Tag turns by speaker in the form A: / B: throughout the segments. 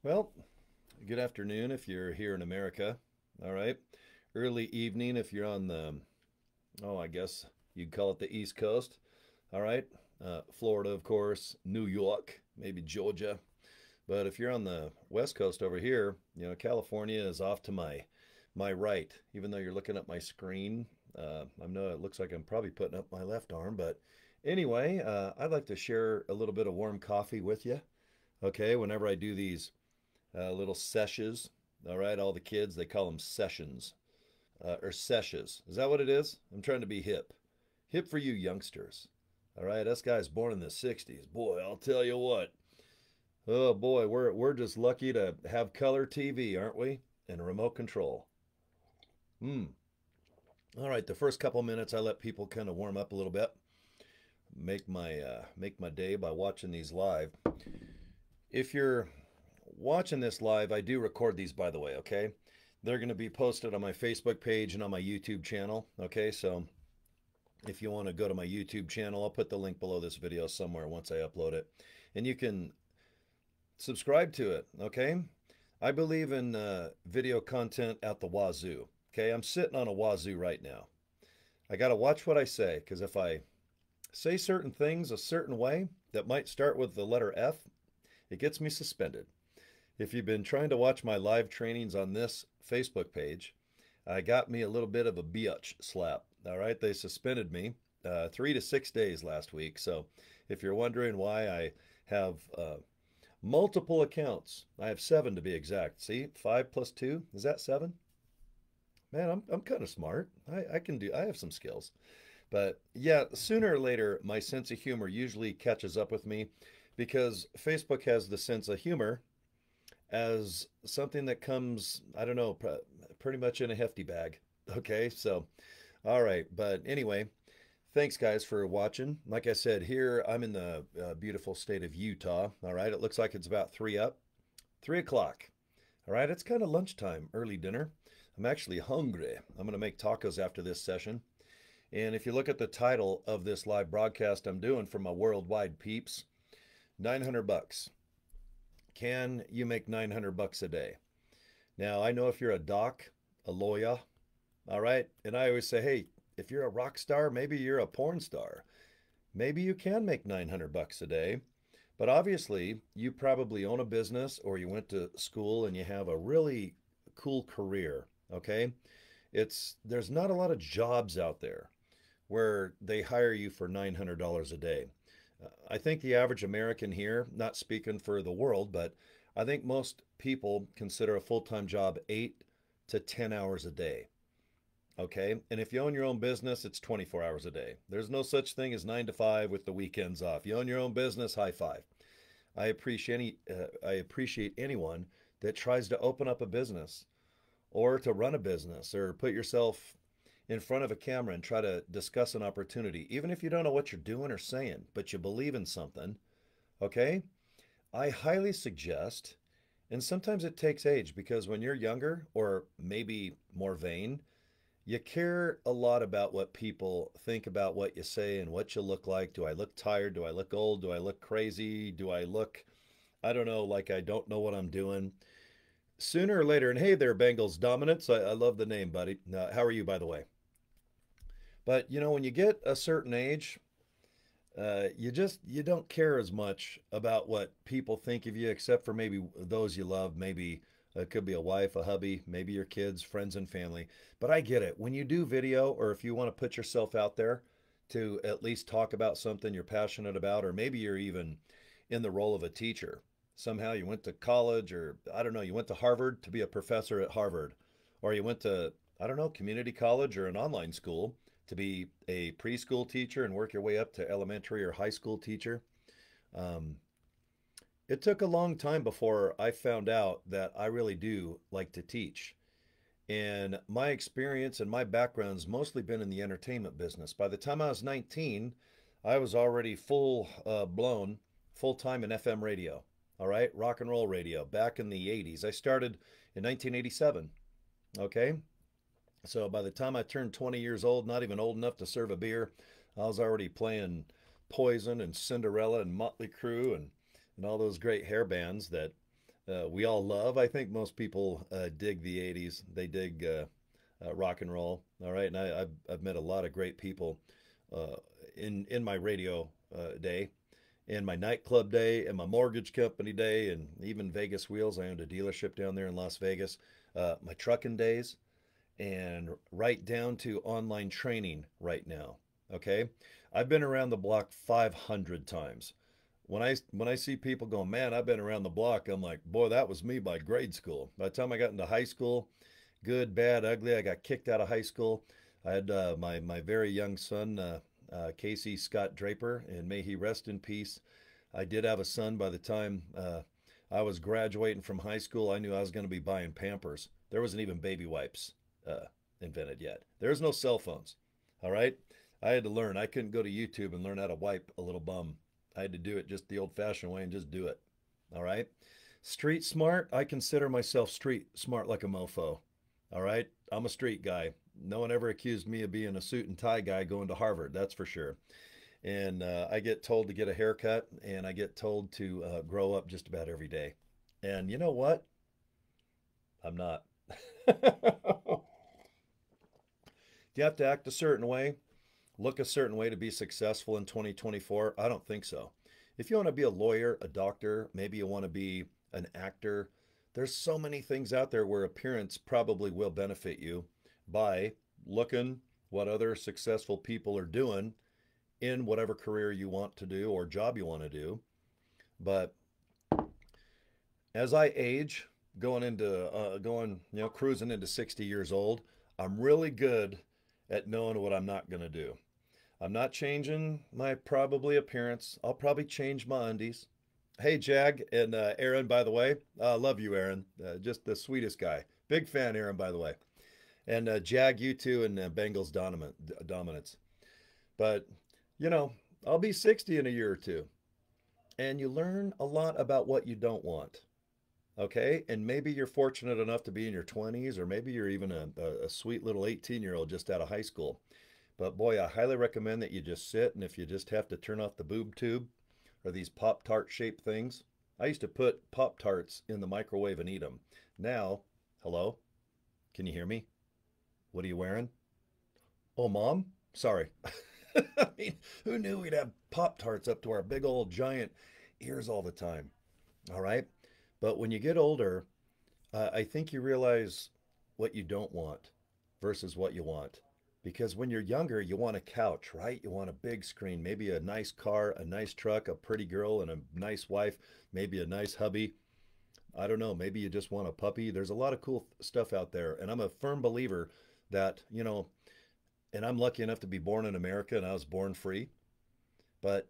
A: Well, good afternoon if you're here in America. All right. Early evening if you're on I guess you'd call it the East Coast. All right. Florida, of course, New York, maybe Georgia. But if you're on the West Coast over here, California is off to my right. Even though you're looking at my screen, I know it looks like I'm probably putting up my left arm. But anyway, I'd like to share a little bit of warm coffee with you. Okay. Whenever I do these little sessions. All right, all the kids, they call them sessions or sessions. Is that what it is? I'm trying to be hip. Hip for you youngsters. All right, us guys born in the 60s. Boy, I'll tell you what. Oh boy, we're just lucky to have color TV, aren't we? And a remote control. Hmm. All right, the first couple minutes I let people kind of warm up a little bit. Make my day by watching these live. If you're watching this live, I do record these, by the way, okay? They're going to be posted on my Facebook page and on my YouTube channel, okay? So if you want to go to my YouTube channel, I'll put the link below this video somewhere once I upload it. And you can subscribe to it, okay? I believe in video content at the wazoo, okay? I'm sitting on a wazoo right now. I got to watch what I say, because if I say certain things a certain way that might start with the letter F, it gets me suspended. If you've been trying to watch my live trainings on this Facebook page, I got me a little bit of a biatch slap. All right, they suspended me 3 to 6 days last week. So if you're wondering why I have multiple accounts, I have 7 to be exact. See, 5 plus 2, is that 7? Man, I'm kind of smart. I have some skills. But yeah, sooner or later, my sense of humor usually catches up with me because Facebook has the sense of humor as something that comes, I don't know, pretty much in a hefty bag. Okay, so, all right. But anyway, thanks guys for watching. Like I said, here I'm in the beautiful state of Utah. All right, it looks like it's about 3 o'clock. All right, it's kind of lunchtime, early dinner. I'm actually hungry. I'm going to make tacos after this session. And if you look at the title of this live broadcast I'm doing for my worldwide peeps, 900 bucks. Can you make 900 bucks a day? Now, I know if you're a doc, a lawyer, all right, and I always say, hey, if you're a rock star, maybe you're a porn star. Maybe you can make 900 bucks a day, but obviously you probably own a business or you went to school and you have a really cool career, okay? There's not a lot of jobs out there where they hire you for $900 a day. I think the average American here, not speaking for the world, but I think most people consider a full-time job 8 to 10 hours a day. Okay? And if you own your own business, it's 24 hours a day. There's no such thing as 9 to 5 with the weekends off. You own your own business, high five. I appreciate anyone that tries to open up a business or to run a business or put yourself in front of a camera and try to discuss an opportunity, even if you don't know what you're doing or saying, but you believe in something, okay? I highly suggest, and sometimes it takes age because when you're younger or maybe more vain, you care a lot about what people think about what you say and what you look like. Do I look tired? Do I look old? Do I look crazy? Do I look, I don't know, like I don't know what I'm doing? Sooner or later, and hey there, Bengals Dominance. I love the name, buddy. How are you, by the way? But when you get a certain age, you don't care as much about what people think of you, except for maybe those you love. Maybe it could be a wife, a hubby, maybe your kids, friends, and family. But I get it. When you do video, or if you want to put yourself out there to at least talk about something you're passionate about, or maybe you're even in the role of a teacher. Somehow you went to college, or I don't know, you went to Harvard to be a professor at Harvard, or you went to, I don't know, community college or an online school to be a preschool teacher and work your way up to elementary or high school teacher. Um, it took a long time before I found out that I really do like to teach. And my experience and my background's mostly been in the entertainment business. By the time I was 19, I was already full blown, full time in FM radio. All right, rock and roll radio back in the 80s. I started in 1987. Okay, so by the time I turned 20 years old, not even old enough to serve a beer, I was already playing Poison and Cinderella and Motley Crue and all those great hair bands that we all love. I think most people dig the 80s. They dig rock and roll. All right. And I've met a lot of great people uh, in my radio day, in my nightclub day, and my mortgage company day, and even Vegas Wheels. I owned a dealership down there in Las Vegas. My trucking days, and right down to online training right now. Okay. I've been around the block 500 times. When I see people going, man, I've been around the block, I'm like, boy, that was me by grade school. By the time I got into high school, good, bad, ugly, I got kicked out of high school. I had my very young son, Casey Scott Draper, and may he rest in peace. I did have a son by the time I was graduating from high school. I knew I was going to be buying Pampers. There wasn't even baby wipes invented yet. There's no cell phones. All right. I had to learn. I couldn't go to YouTube and learn how to wipe a little bum. I had to do it just the old fashioned way and just do it. All right. Street smart. I consider myself street smart like a mofo. All right. I'm a street guy. No one ever accused me of being a suit and tie guy going to Harvard. That's for sure. And I get told to get a haircut, and I get told to grow up just about every day. And you know what? I'm not. Do you have to act a certain way, look a certain way to be successful in 2024? I don't think so. If you want to be a lawyer, a doctor, maybe you want to be an actor, there's so many things out there where appearance probably will benefit you by looking what other successful people are doing in whatever career you want to do or job you want to do. But as I age, cruising into 60 years old, I'm really good at knowing what I'm not going to do. I'm not changing my probably appearance. I'll probably change my undies. Hey, Jag and Aaron, by the way. Love you, Aaron. Just the sweetest guy. Big fan, Aaron, by the way. And Jag, you too, and Bengals dominance. But, you know, I'll be 60 in a year or two. And you learn a lot about what you don't want. Okay. And maybe you're fortunate enough to be in your 20s, or maybe you're even a sweet little 18-year-old just out of high school. But boy, I highly recommend that you just sit, and if you just have to turn off the boob tube or these Pop Tart shaped things. I used to put Pop Tarts in the microwave and eat them. Now, hello? Can you hear me? What are you wearing? Oh, Mom? Sorry. I mean, who knew we'd have Pop Tarts up to our big old giant ears all the time? All right. But when you get older, I think you realize what you don't want versus what you want. Because when you're younger, you want a couch, right? You want a big screen, maybe a nice car, a nice truck, a pretty girl, and a nice wife, maybe a nice hubby. I don't know, maybe you just want a puppy. There's a lot of cool stuff out there. And I'm a firm believer that, and I'm lucky enough to be born in America, and I was born free. But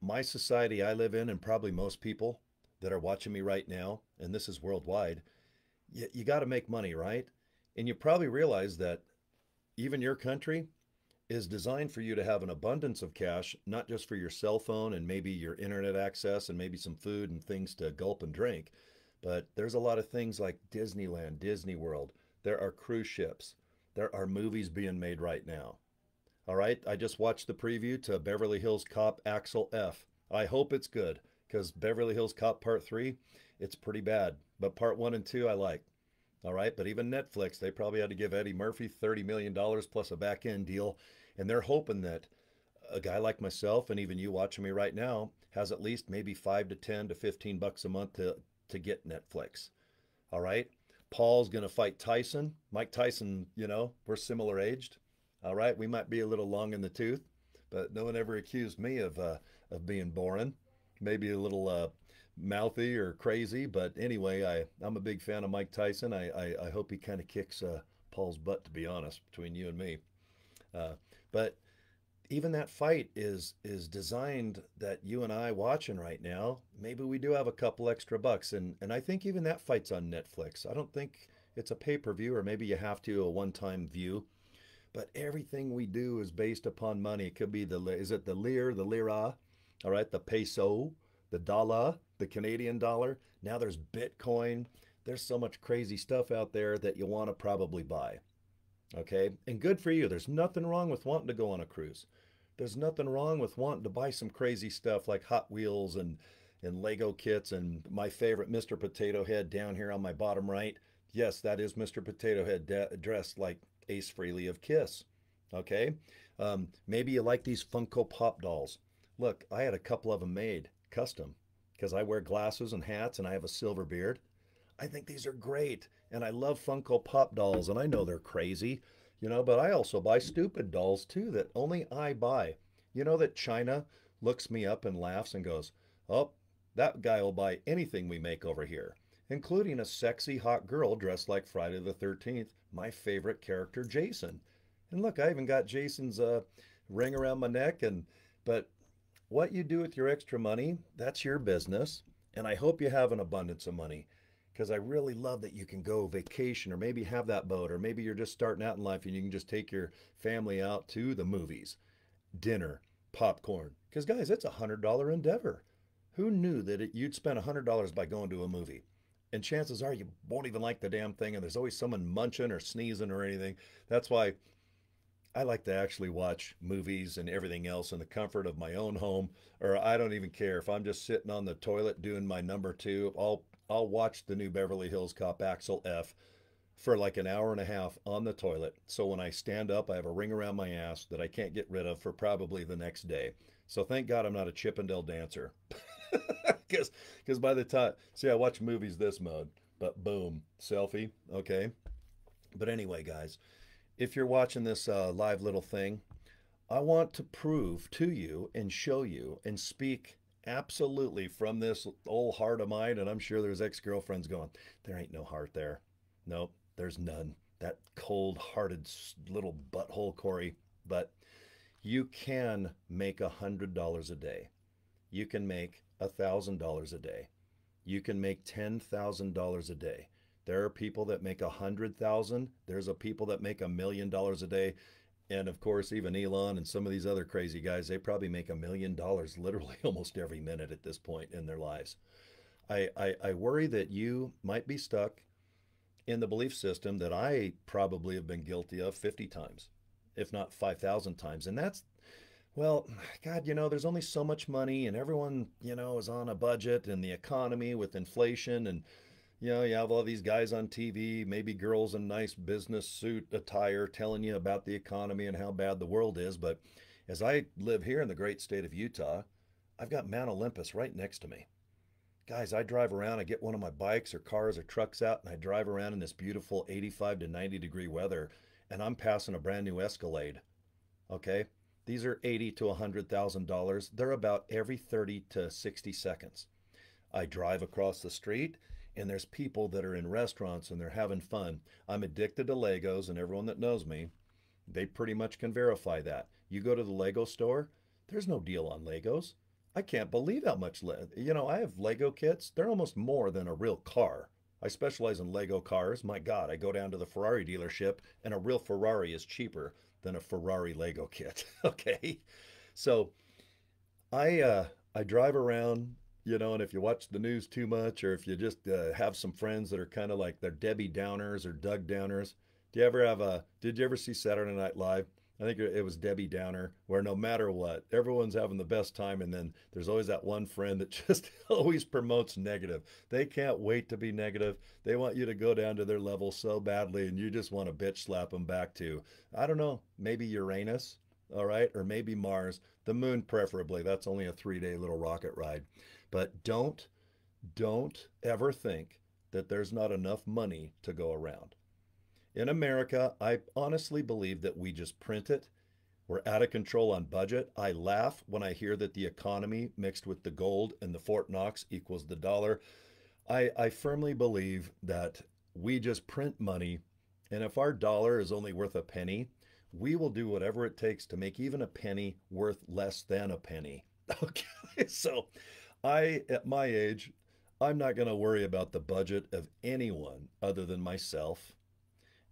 A: my society I live in, and probably most people that are watching me right now, and this is worldwide, you got to make money, right? And you probably realize that even your country is designed for you to have an abundance of cash, not just for your cell phone and maybe your internet access and maybe some food and things to gulp and drink, but there's a lot of things like Disneyland, Disney World. There are cruise ships. There are movies being made right now. All right, I just watched the preview to Beverly Hills Cop Axel F. I hope it's good, because Beverly Hills Cop Part 3, it's pretty bad. But Part 1 and 2 I like. All right, but even Netflix, they probably had to give Eddie Murphy $30 million plus a back end deal. And they're hoping that a guy like myself, and even you watching me right now, has at least maybe 5 to 10 to 15 bucks a month to get Netflix. All right, Paul's going to fight Tyson. Mike Tyson, we're similar aged. All right, we might be a little long in the tooth, but no one ever accused me of being boring. Maybe a little mouthy or crazy, but anyway, I'm a big fan of Mike Tyson. I hope he kind of kicks Paul's butt, to be honest, between you and me. But even that fight is designed that you and I watching right now, maybe we do have a couple extra bucks, and I think even that fight's on Netflix. I don't think it's a pay-per-view, or maybe you have to a one-time view. But everything we do is based upon money. It could be is it the lira, all right, the peso, the dollar, the Canadian dollar. Now there's Bitcoin. There's so much crazy stuff out there that you want to probably buy. Okay, and good for you. There's nothing wrong with wanting to go on a cruise. There's nothing wrong with wanting to buy some crazy stuff like Hot Wheels and and Lego kits and my favorite Mr. Potato Head down here on my bottom right. Yes, that is Mr. Potato Head dressed like Ace Frehley of Kiss. Okay? Maybe you like these Funko Pop dolls. Look, I had a couple of them made custom because I wear glasses and hats and I have a silver beard. I think these are great. And I love Funko Pop dolls, and I know they're crazy, but I also buy stupid dolls too that only I buy. You know that China looks me up and laughs and goes, "Oh, that guy will buy anything we make over here," including a sexy hot girl dressed like Friday the 13th, my favorite character, Jason. And look, I even got Jason's ring around my neck. But what you do with your extra money, that's your business. And I hope you have an abundance of money because I really love that you can go vacation or maybe have that boat, or maybe you're just starting out in life and you can just take your family out to the movies, dinner, popcorn. Because, guys, it's $100 endeavor. Who knew that you'd spend $100 by going to a movie? And chances are you won't even like the damn thing, and there's always someone munching or sneezing or anything. That's why I like to actually watch movies and everything else in the comfort of my own home, or I don't even care if I'm just sitting on the toilet doing my number two. I'll watch the new Beverly Hills Cop Axel F for like an hour and a half on the toilet. So when I stand up, I have a ring around my ass that I can't get rid of for probably the next day. So thank God I'm not a Chippendale dancer. Because by the time, see, I watch movies this mode, but boom, selfie, okay? But anyway, guys, if you're watching this live little thing, I want to prove to you and show you and speak absolutely from this old heart of mine. And I'm sure there's ex-girlfriends going, there ain't no heart there. Nope, there's none. That cold-hearted little butthole Cory. But you can make $100 a day. You can make $1,000 a day. You can make $10,000 a day. There are people that make 100,000. There's a people that make $1,000,000 a day. And of course, even Elon and some of these other crazy guys, they probably make $1,000,000 literally almost every minute at this point in their lives. I worry that you might be stuck in the belief system that I probably have been guilty of 50 times, if not 5,000 times. And that's, well, God, there's only so much money, and everyone, is on a budget, and the economy with inflation, and you have all these guys on TV, maybe girls in nice business suit attire telling you about the economy and how bad the world is. But as I live here in the great state of Utah, I've got Mount Olympus right next to me. Guys, I drive around, I get one of my bikes or cars or trucks out, and I drive around in this beautiful 85 to 90 degree weather, and I'm passing a brand new Escalade. Okay? These are $80,000 to $100,000. They're about every 30 to 60 seconds. I drive across the street, and there's people that are in restaurants and they're having fun. I'm addicted to Legos, and everyone that knows me, they pretty much can verify that. You go to the Lego store, there's no deal on Legos. I can't believe how much, I have Lego kits. They're almost more than a real car. I specialize in Lego cars. My God, I go down to the Ferrari dealership, and a real Ferrari is cheaper than a Ferrari Lego kit. Okay, so I drive around, and if you watch the news too much, or if you just have some friends that are kind of like they're Debbie Downers or Doug Downers. Did you ever see Saturday Night Live? I think it was Debbie Downer, where no matter what, everyone's having the best time, and then there's always that one friend that just always promotes negative. They can't wait to be negative. They want you to go down to their level so badly, and you just want to bitch slap them back to, I don't know, maybe Uranus, all right, or maybe Mars, the moon preferably. That's only a 3-day little rocket ride. But don't ever think that there's not enough money to go around. In America, I honestly believe that we just print it. We're out of control on budget. I laugh when I hear that the economy mixed with the gold and the Fort Knox equals the dollar. I firmly believe that we just print money, and if our dollar is only worth a penny, we will do whatever it takes to make even a penny worth less than a penny. Okay, so at my age, I'm not going to worry about the budget of anyone other than myself.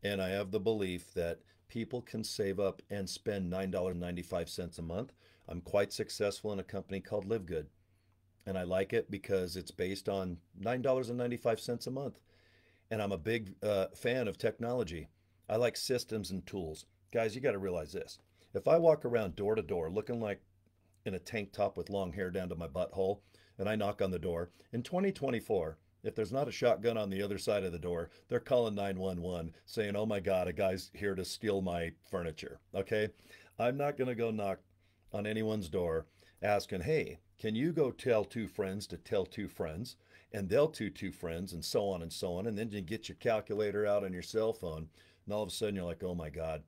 A: And I have the belief that people can save up and spend $9.95 a month. I'm quite successful in a company called LIVEGOOD. And I like it because it's based on $9.95 a month. And I'm a big fan of technology. I like systems and tools. Guys, you got to realize this. If I walk around door to door looking like in a tank top with long hair down to my butthole, and I knock on the door. In 2024, if there's not a shotgun on the other side of the door, they're calling 911 saying, oh my God, a guy's here to steal my furniture. Okay? I'm not going to go knock on anyone's door asking, hey, can you go tell two friends to tell two friends? And they'll two friends, and so on and so on. And then you get your calculator out on your cell phone, and all of a sudden you're like, oh my God,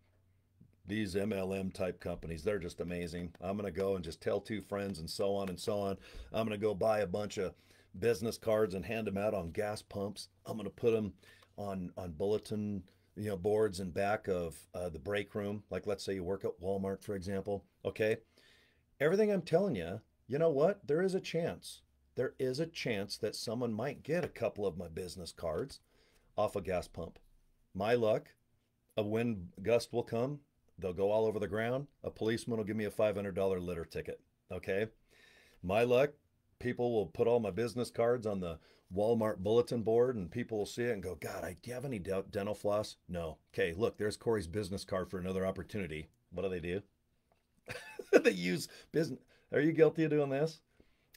A: these MLM type companies, they're just amazing. I'm going to go and just tell two friends, and so on and so on. I'm going to go buy a bunch of business cards and hand them out on gas pumps. I'm going to put them on bulletin boards in back of the break room. Like, let's say you work at Walmart, for example. Okay. Everything I'm telling you, you know what? There is a chance. There is a chance that someone might get a couple of my business cards off a gas pump. My luck, a wind gust will come. They'll go all over the ground. A policeman will give me a $500 litter ticket. Okay. My luck, people will put all my business cards on the Walmart bulletin board, and people will see it and go, God, do you have any dental floss? No. Okay, look, there's Cory's business card for another opportunity. What do? They use business. Are you guilty of doing this?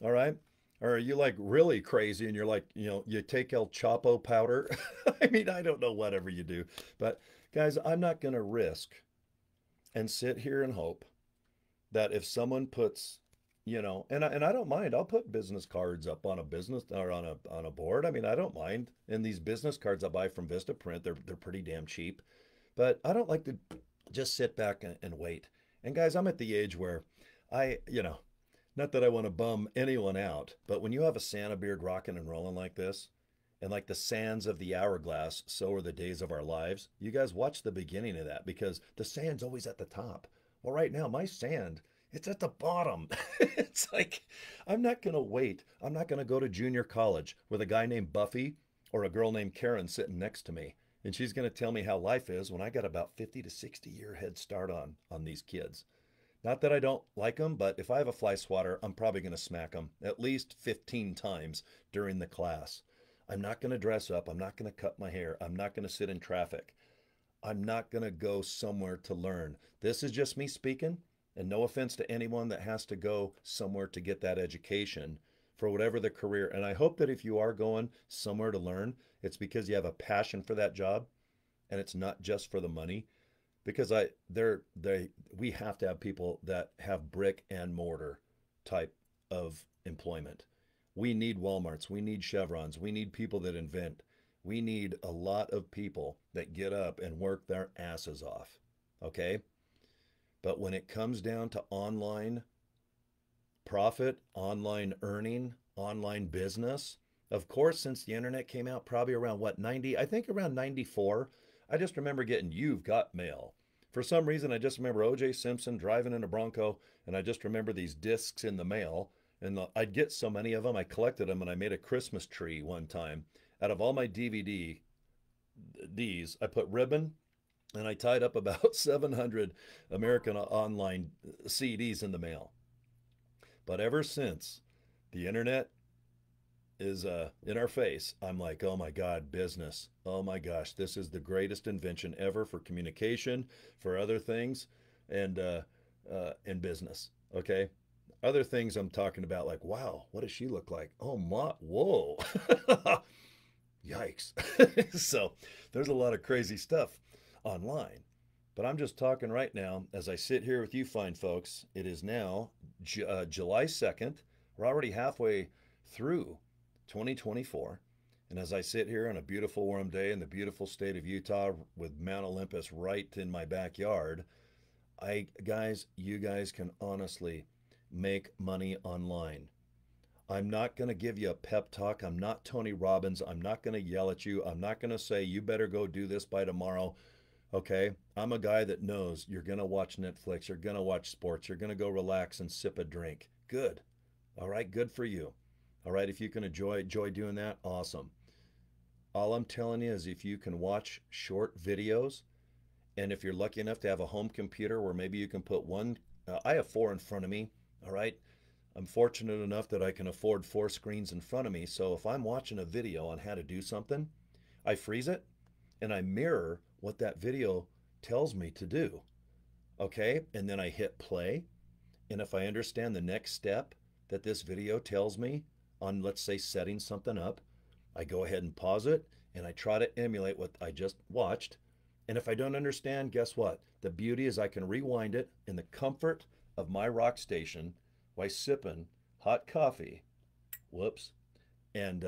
A: All right. Or are you like really crazy and you're like, you take El Chapo powder? I mean, I don't know, whatever you do. But guys, I'm not going to risk and sit here and hope that if someone puts, and I don't mind, I'll put business cards up on a business or on a board. I mean, I don't mind. And these business cards I buy from Vistaprint, they're pretty damn cheap. But I don't like to just sit back and wait. And guys, I'm at the age where not that I want to bum anyone out, but when you have a Santa beard rocking and rolling like this, and like the sands of the hourglass, so are the days of our lives. You guys watch the beginning of that, because the sand's always at the top. Well, right now, my sand, it's at the bottom. It's like, I'm not going to wait. I'm not going to go to junior college with a guy named Buffy or a girl named Karen sitting next to me, and she's going to tell me how life is when I got about 50 to 60 year head start on these kids. Not that I don't like them, but if I have a fly swatter, I'm probably going to smack them at least 15 times during the class. I'm not going to dress up. I'm not going to cut my hair. I'm not going to sit in traffic. I'm not going to go somewhere to learn. This is just me speaking, and no offense to anyone that has to go somewhere to get that education for whatever the career. And I hope that if you are going somewhere to learn, it's because you have a passion for that job, and it's not just for the money. Because we have to have people that have brick and mortar type of employment. We need Walmarts, we need Chevrons, we need people that invent. We need a lot of people that get up and work their asses off. Okay? But when it comes down to online profit, online earning, online business, of course, since the internet came out, probably around what, 90, I think around 94, I just remember getting You've Got Mail. For some reason, I just remember O.J. Simpson driving in a Bronco, and I just remember these discs in the mail, and I'd get so many of them, I collected them, and I made a Christmas tree one time. Out of all my DVDs, I put ribbon, and I tied up about 700 American Online CDs in the mail. But ever since the internet is in our face, I'm like, oh my God, business. Oh my gosh, this is the greatest invention ever for communication, for other things, and business. Okay, other things I'm talking about, like, wow, what does she look like? Oh my, whoa, yikes. So there's a lot of crazy stuff online. But I'm just talking right now as I sit here with you fine folks. It is now July 2nd. We're already halfway through 2024. And as I sit here on a beautiful warm day in the beautiful state of Utah with Mount Olympus right in my backyard, you guys can honestly make money online. I'm not going to give you a pep talk. I'm not Tony Robbins. I'm not going to yell at you. I'm not going to say, you better go do this by tomorrow. Okay? I'm a guy that knows you're going to watch Netflix. You're going to watch sports. You're going to go relax and sip a drink. Good. All right? Good for you. All right? If you can enjoy doing that, awesome. All I'm telling you is if you can watch short videos, and if you're lucky enough to have a home computer where maybe you can put one, I have 4 in front of me. All right? I'm fortunate enough that I can afford 4 screens in front of me. So if I'm watching a video on how to do something, I freeze it and I mirror what that video tells me to do. Okay? And then I hit play. And if I understand the next step that this video tells me, on, let's say, setting something up. I go ahead and pause it and I try to emulate what I just watched. And if I don't understand, guess what? The beauty is I can rewind it in the comfort of my rock station while sipping hot coffee. Whoops. And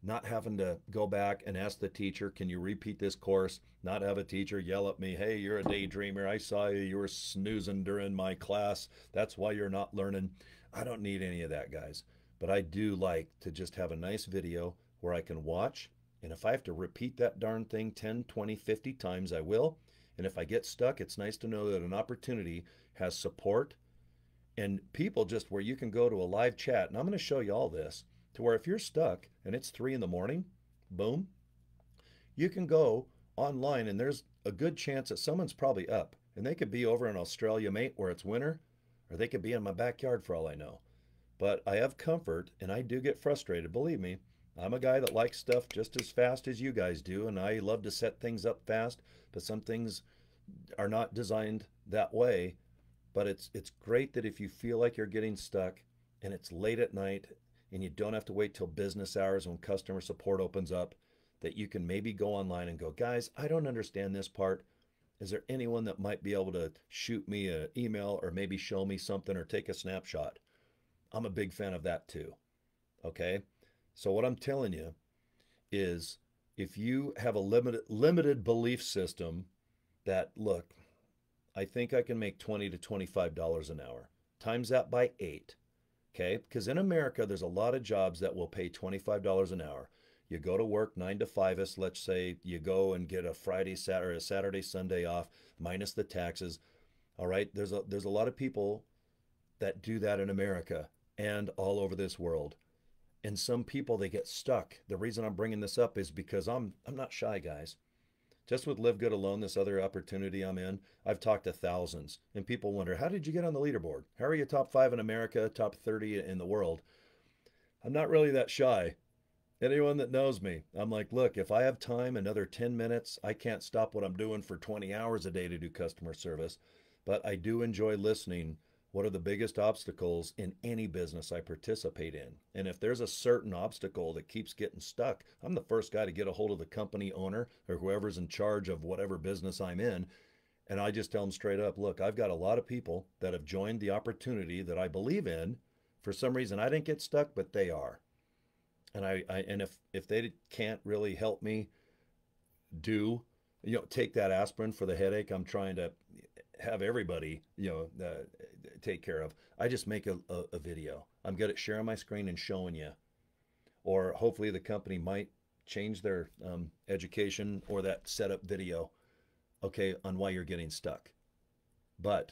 A: not having to go back and ask the teacher, can you repeat this course? Not have a teacher yell at me, hey, you're a daydreamer. I saw you, you were snoozing during my class. That's why you're not learning. I don't need any of that, guys. But I do like to just have a nice video where I can watch. And if I have to repeat that darn thing 10, 20, 50 times, I will. And if I get stuck, it's nice to know that an opportunity has support and people just where you can go to a live chat. And I'm going to show you all this to where if you're stuck and it's 3 in the morning, boom, you can go online and there's a good chance that someone's probably up. And they could be over in Australia, mate, where it's winter, or they could be in my backyard for all I know. But I have comfort and I do get frustrated. Believe me, I'm a guy that likes stuff just as fast as you guys do. And I love to set things up fast, but some things are not designed that way. But it's great that if you feel like you're getting stuck and it's late at night and you don't have to wait till business hours when customer support opens up, that you can maybe go online and go, guys, I don't understand this part. Is there anyone that might be able to shoot me an email or maybe show me something or take a snapshot? I'm a big fan of that too. Okay. So what I'm telling you is if you have a limited belief system that, look, I think I can make $20 to $25 an hour. Times that by 8. Okay? Because in America, there's a lot of jobs that will pay $25 an hour. You go to work 9 to 5-ish, let's say you go and get a Friday, Saturday, Sunday off, minus the taxes. All right? There's a lot of people that do that in America and all over this world. And some people, they get stuck. The reason I'm bringing this up is because I'm not shy, guys. Just with Live Good alone, this other opportunity I'm in, I've talked to thousands. And people wonder, how did you get on the leaderboard? How are you top 5 in America, top 30 in the world? I'm not really that shy. Anyone that knows me, I'm like, look, if I have time, another 10 minutes, I can't stop what I'm doing for 20 hours a day to do customer service. But I do enjoy listening. What are the biggest obstacles in any business I participate in? And if there's a certain obstacle that keeps getting stuck, I'm the first guy to get a hold of the company owner or whoever's in charge of whatever business I'm in. And I just tell them straight up, look, I've got a lot of people that have joined the opportunity that I believe in. For some reason, I didn't get stuck, but they are. And if they can't really help me take that aspirin for the headache I'm trying to have everybody, take care of, I just make a video. I'm good at sharing my screen and showing you. Or hopefully the company might change their education or that setup video, okay, on why you're getting stuck. But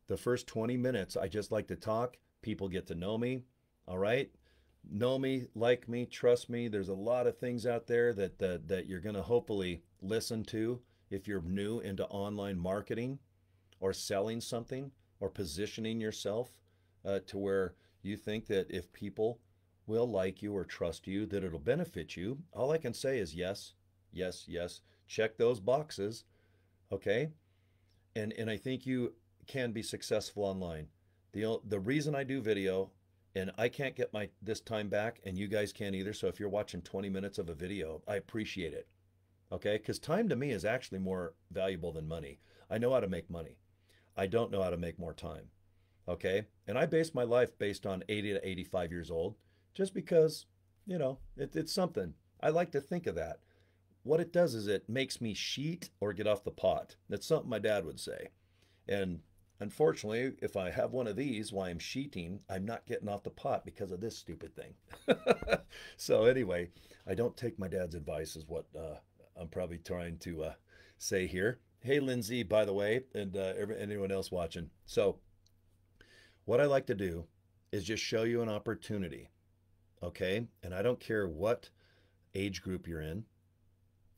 A: the first 20 minutes, I just like to talk. People get to know me, all right? Know me, like me, trust me. There's a lot of things out there that you're going to hopefully listen to if you're new into online marketing or selling something or positioning yourself to where you think that if people will like you or trust you, that it'll benefit you. All I can say is yes, yes, yes. Check those boxes, okay? And I think you can be successful online. The reason I do video, and I can't get this time back, and you guys can't either. So if you're watching 20 minutes of a video, I appreciate it. Okay? Because time to me is actually more valuable than money. I know how to make money. I don't know how to make more time. Okay? And I base my life based on 80 to 85 years old, just because, it's something. I like to think of that. What it does is it makes me sheet or get off the pot. That's something my dad would say. And unfortunately, if I have one of these while I'm sheeting, I'm not getting off the pot because of this stupid thing. So anyway, I don't take my dad's advice is what I'm probably trying to say here. Hey, Lindsay, by the way, and anyone else watching. So what I like to do is just show you an opportunity, okay? And I don't care what age group you're in.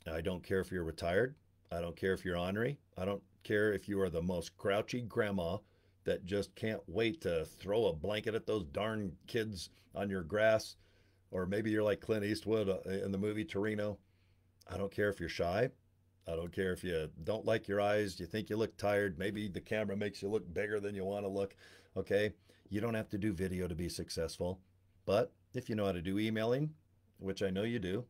A: I don't care if you're retired. I don't care if you're ornery. I don't care if you are the most grouchy grandma that just can't wait to throw a blanket at those darn kids on your grass. Or maybe you're like Clint Eastwood in the movie Torino. I don't care if you're shy. I don't care if you don't like your eyes. You think you look tired. Maybe the camera makes you look bigger than you want to look. Okay. You don't have to do video to be successful. But If you know how to do emailing, which I know you do,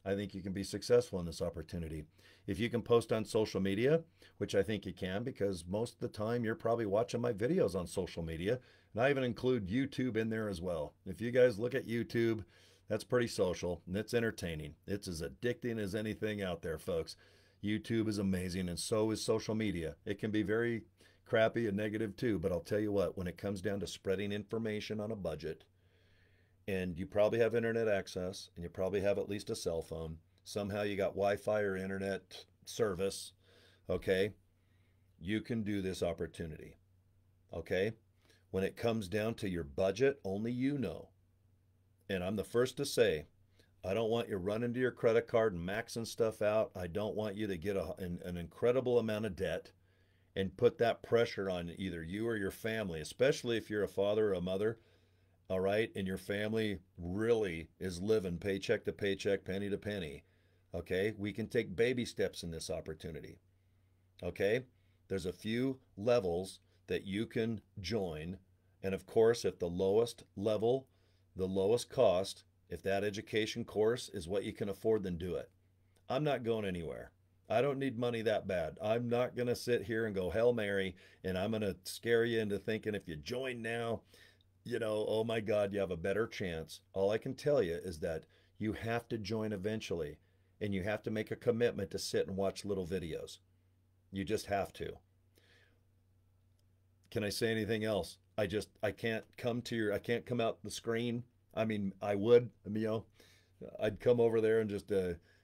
A: I think you can be successful in this opportunity. If you can post on social media, which I think you can, because most of the time you're probably watching my videos on social media, and I even include YouTube in there as well. If you guys look at YouTube, that's pretty social and it's entertaining. It's as addicting as anything out there, folks. YouTube is amazing, and so is social media. It can be very crappy and negative too, but I'll tell you what, when it comes down to spreading information on a budget, and you probably have internet access, and you probably have at least a cell phone, somehow you got Wi-Fi or internet service, okay, you can do this opportunity, okay? When it comes down to your budget, only you know. And I'm the first to say, I don't want you running to your credit card and maxing stuff out. I don't want you to get an incredible amount of debt and put that pressure on either you or your family, especially if you're a father or a mother, all right, and your family really is living paycheck to paycheck, penny to penny. Okay, we can take baby steps in this opportunity. Okay, there's a few levels that you can join. And of course, if the lowest level, the lowest cost, if that education course is what you can afford, then do it. I'm not going anywhere. I don't need money that bad. I'm not going to sit here and go Hail Mary, and I'm going to scare you into thinking if you join now, you know, oh my God, you have a better chance. All I can tell you is that you have to join eventually, and you have to make a commitment to sit and watch little videos. You just have to. Can I say anything else? I can't I can't come out the screen. I mean, I would, you know, I'd come over there and just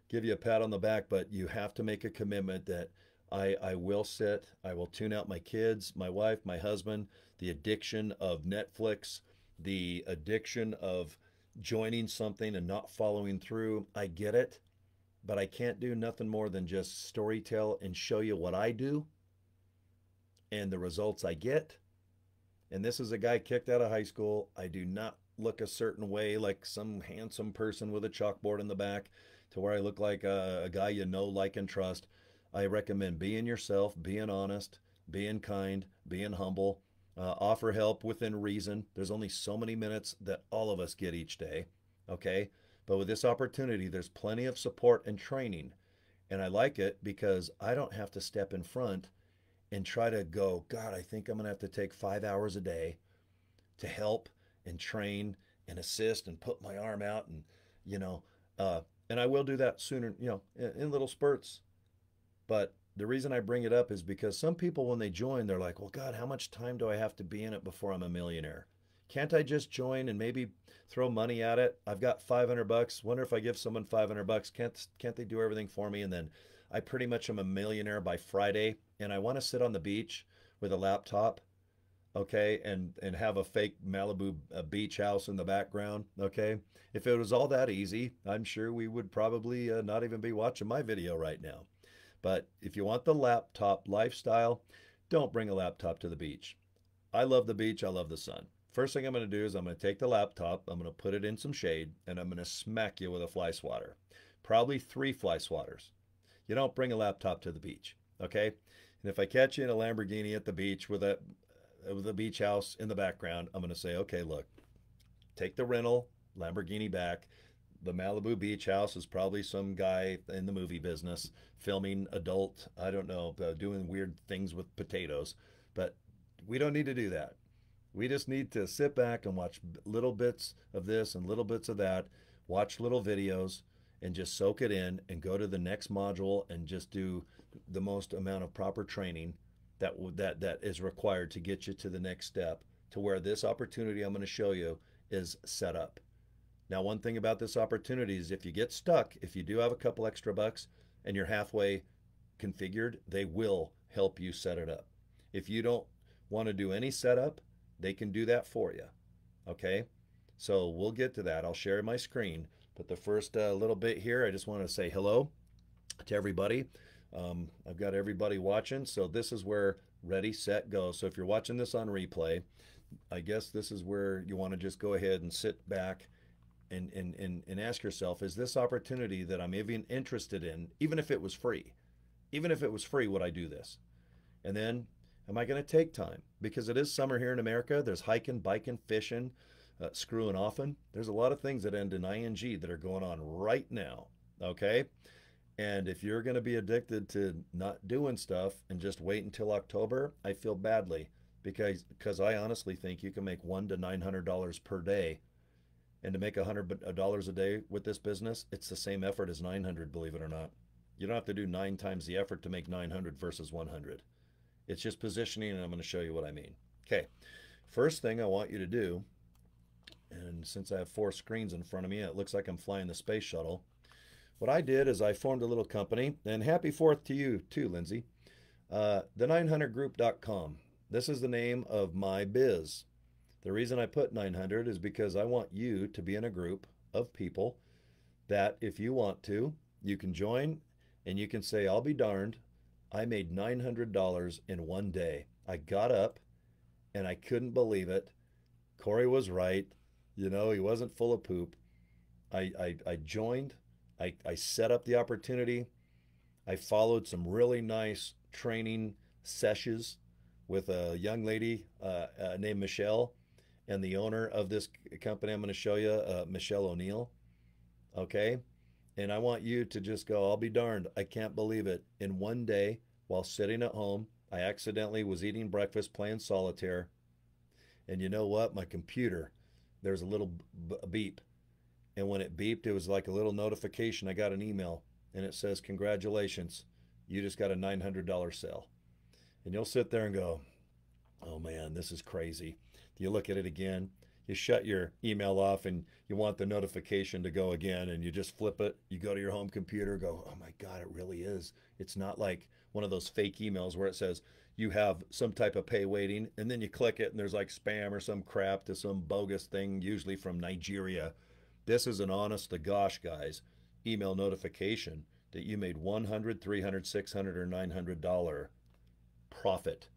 A: give you a pat on the back, but you have to make a commitment that I will sit, I will tune out my kids, my wife, my husband, the addiction of Netflix, the addiction of joining something and not following through. I get it, but I can't do nothing more than just storytell and show you what I do and the results I get. And this is a guy kicked out of high school. I do not look a certain way, like some handsome person with a chalkboard in the back, to where I look like a guy you know, like, and trust. I recommend being yourself, being honest, being kind, being humble, offer help within reason. There's only so many minutes that all of us get each day, okay? But with this opportunity, there's plenty of support and training. And I like it because I don't have to step in front and try to go, God, I think I'm going to have to take 5 hours a day to help and train and assist and put my arm out, and, you know, and I will do that sooner, you know, in little spurts. But the reason I bring it up is because some people, when they join, they're like, well, God, how much time do I have to be in it before I'm a millionaire? Can't I just join and maybe throw money at it? I've got $500. Wonder if I give someone $500, can't they do everything for me? And then I pretty much am a millionaire by Friday, and I want to sit on the beach with a laptop, okay, and have a fake Malibu beach house in the background, okay? If it was all that easy, I'm sure we would probably not even be watching my video right now. But if you want the laptop lifestyle, don't bring a laptop to the beach. I love the beach. I love the sun. First thing I'm going to do is I'm going to take the laptop, I'm going to put it in some shade, and I'm going to smack you with a fly swatter. Probably 3 fly swatters. You don't bring a laptop to the beach, okay? And if I catch you in a Lamborghini at the beach with a beach house in the background, I'm going to say, okay, look, take the rental Lamborghini back. The Malibu beach house is probably some guy in the movie business filming adult, I don't know, doing weird things with potatoes. But we don't need to do that. We just need to sit back and watch little bits of this and little bits of that, watch little videos, and just soak it in and go to the next module and just do the most amount of proper training that is required to get you to the next step, to where this opportunity I'm going to show you is set up. Now, one thing about this opportunity is if you get stuck, if you do have a couple extra bucks and you're halfway configured, they will help you set it up. If you don't want to do any setup, they can do that for you. Okay? So we'll get to that. I'll share my screen. But the first little bit here, I just want to say hello to everybody. I've got everybody watching. So this is where ready, set, go. So if you're watching this on replay, I guess this is where you want to just go ahead and sit back and ask yourself, is this opportunity that I'm even interested in, even if it was free? Even if it was free, would I do this? And then, am I going to take time? Because it is summer here in America. There's hiking, biking, fishing, screwing often. There's a lot of things that end in ing that are going on right now. Okay. And if you're going to be addicted to not doing stuff and just wait until October, I feel badly because I honestly think you can make $100 to $900 per day. And to make $100 a day with this business, it's the same effort as 900, believe it or not. You don't have to do 9 times the effort to make 900 versus 100. It's just positioning, and I'm going to show you what I mean. Okay, first thing I want you to do, and since I have 4 screens in front of me, it looks like I'm flying the space shuttle. What I did is I formed a little company, and happy 4th to you too, Lindsay. The900group.com. This is the name of my biz. The reason I put 900 is because I want you to be in a group of people that if you want to, you can join and you can say, I'll be darned, I made $900 in one day. I got up and I couldn't believe it. Cory was right. You know, he wasn't full of poop. I joined. I set up the opportunity. I followed some really nice training sessions with a young lady named Michelle and the owner of this company I'm going to show you, Michelle O'Neill. Okay? And I want you to just go, I'll be darned. I can't believe it. In one day, while sitting at home, I accidentally was eating breakfast, playing solitaire. And you know what? My computer, there's a little beep. And when it beeped, it was like a little notification. I got an email and it says, congratulations, you just got a $900 sale. And you'll sit there and go, oh man, this is crazy. You look at it again, you shut your email off and you want the notification to go again and you just flip it. You go to your home computer, go, oh my God, it really is. It's not like one of those fake emails where it says you have some type of pay waiting and then you click it and there's like spam or some crap to some bogus thing, usually from Nigeria. This is an honest to gosh, guys, email notification that you made $100, $300, $600, or $900 profit.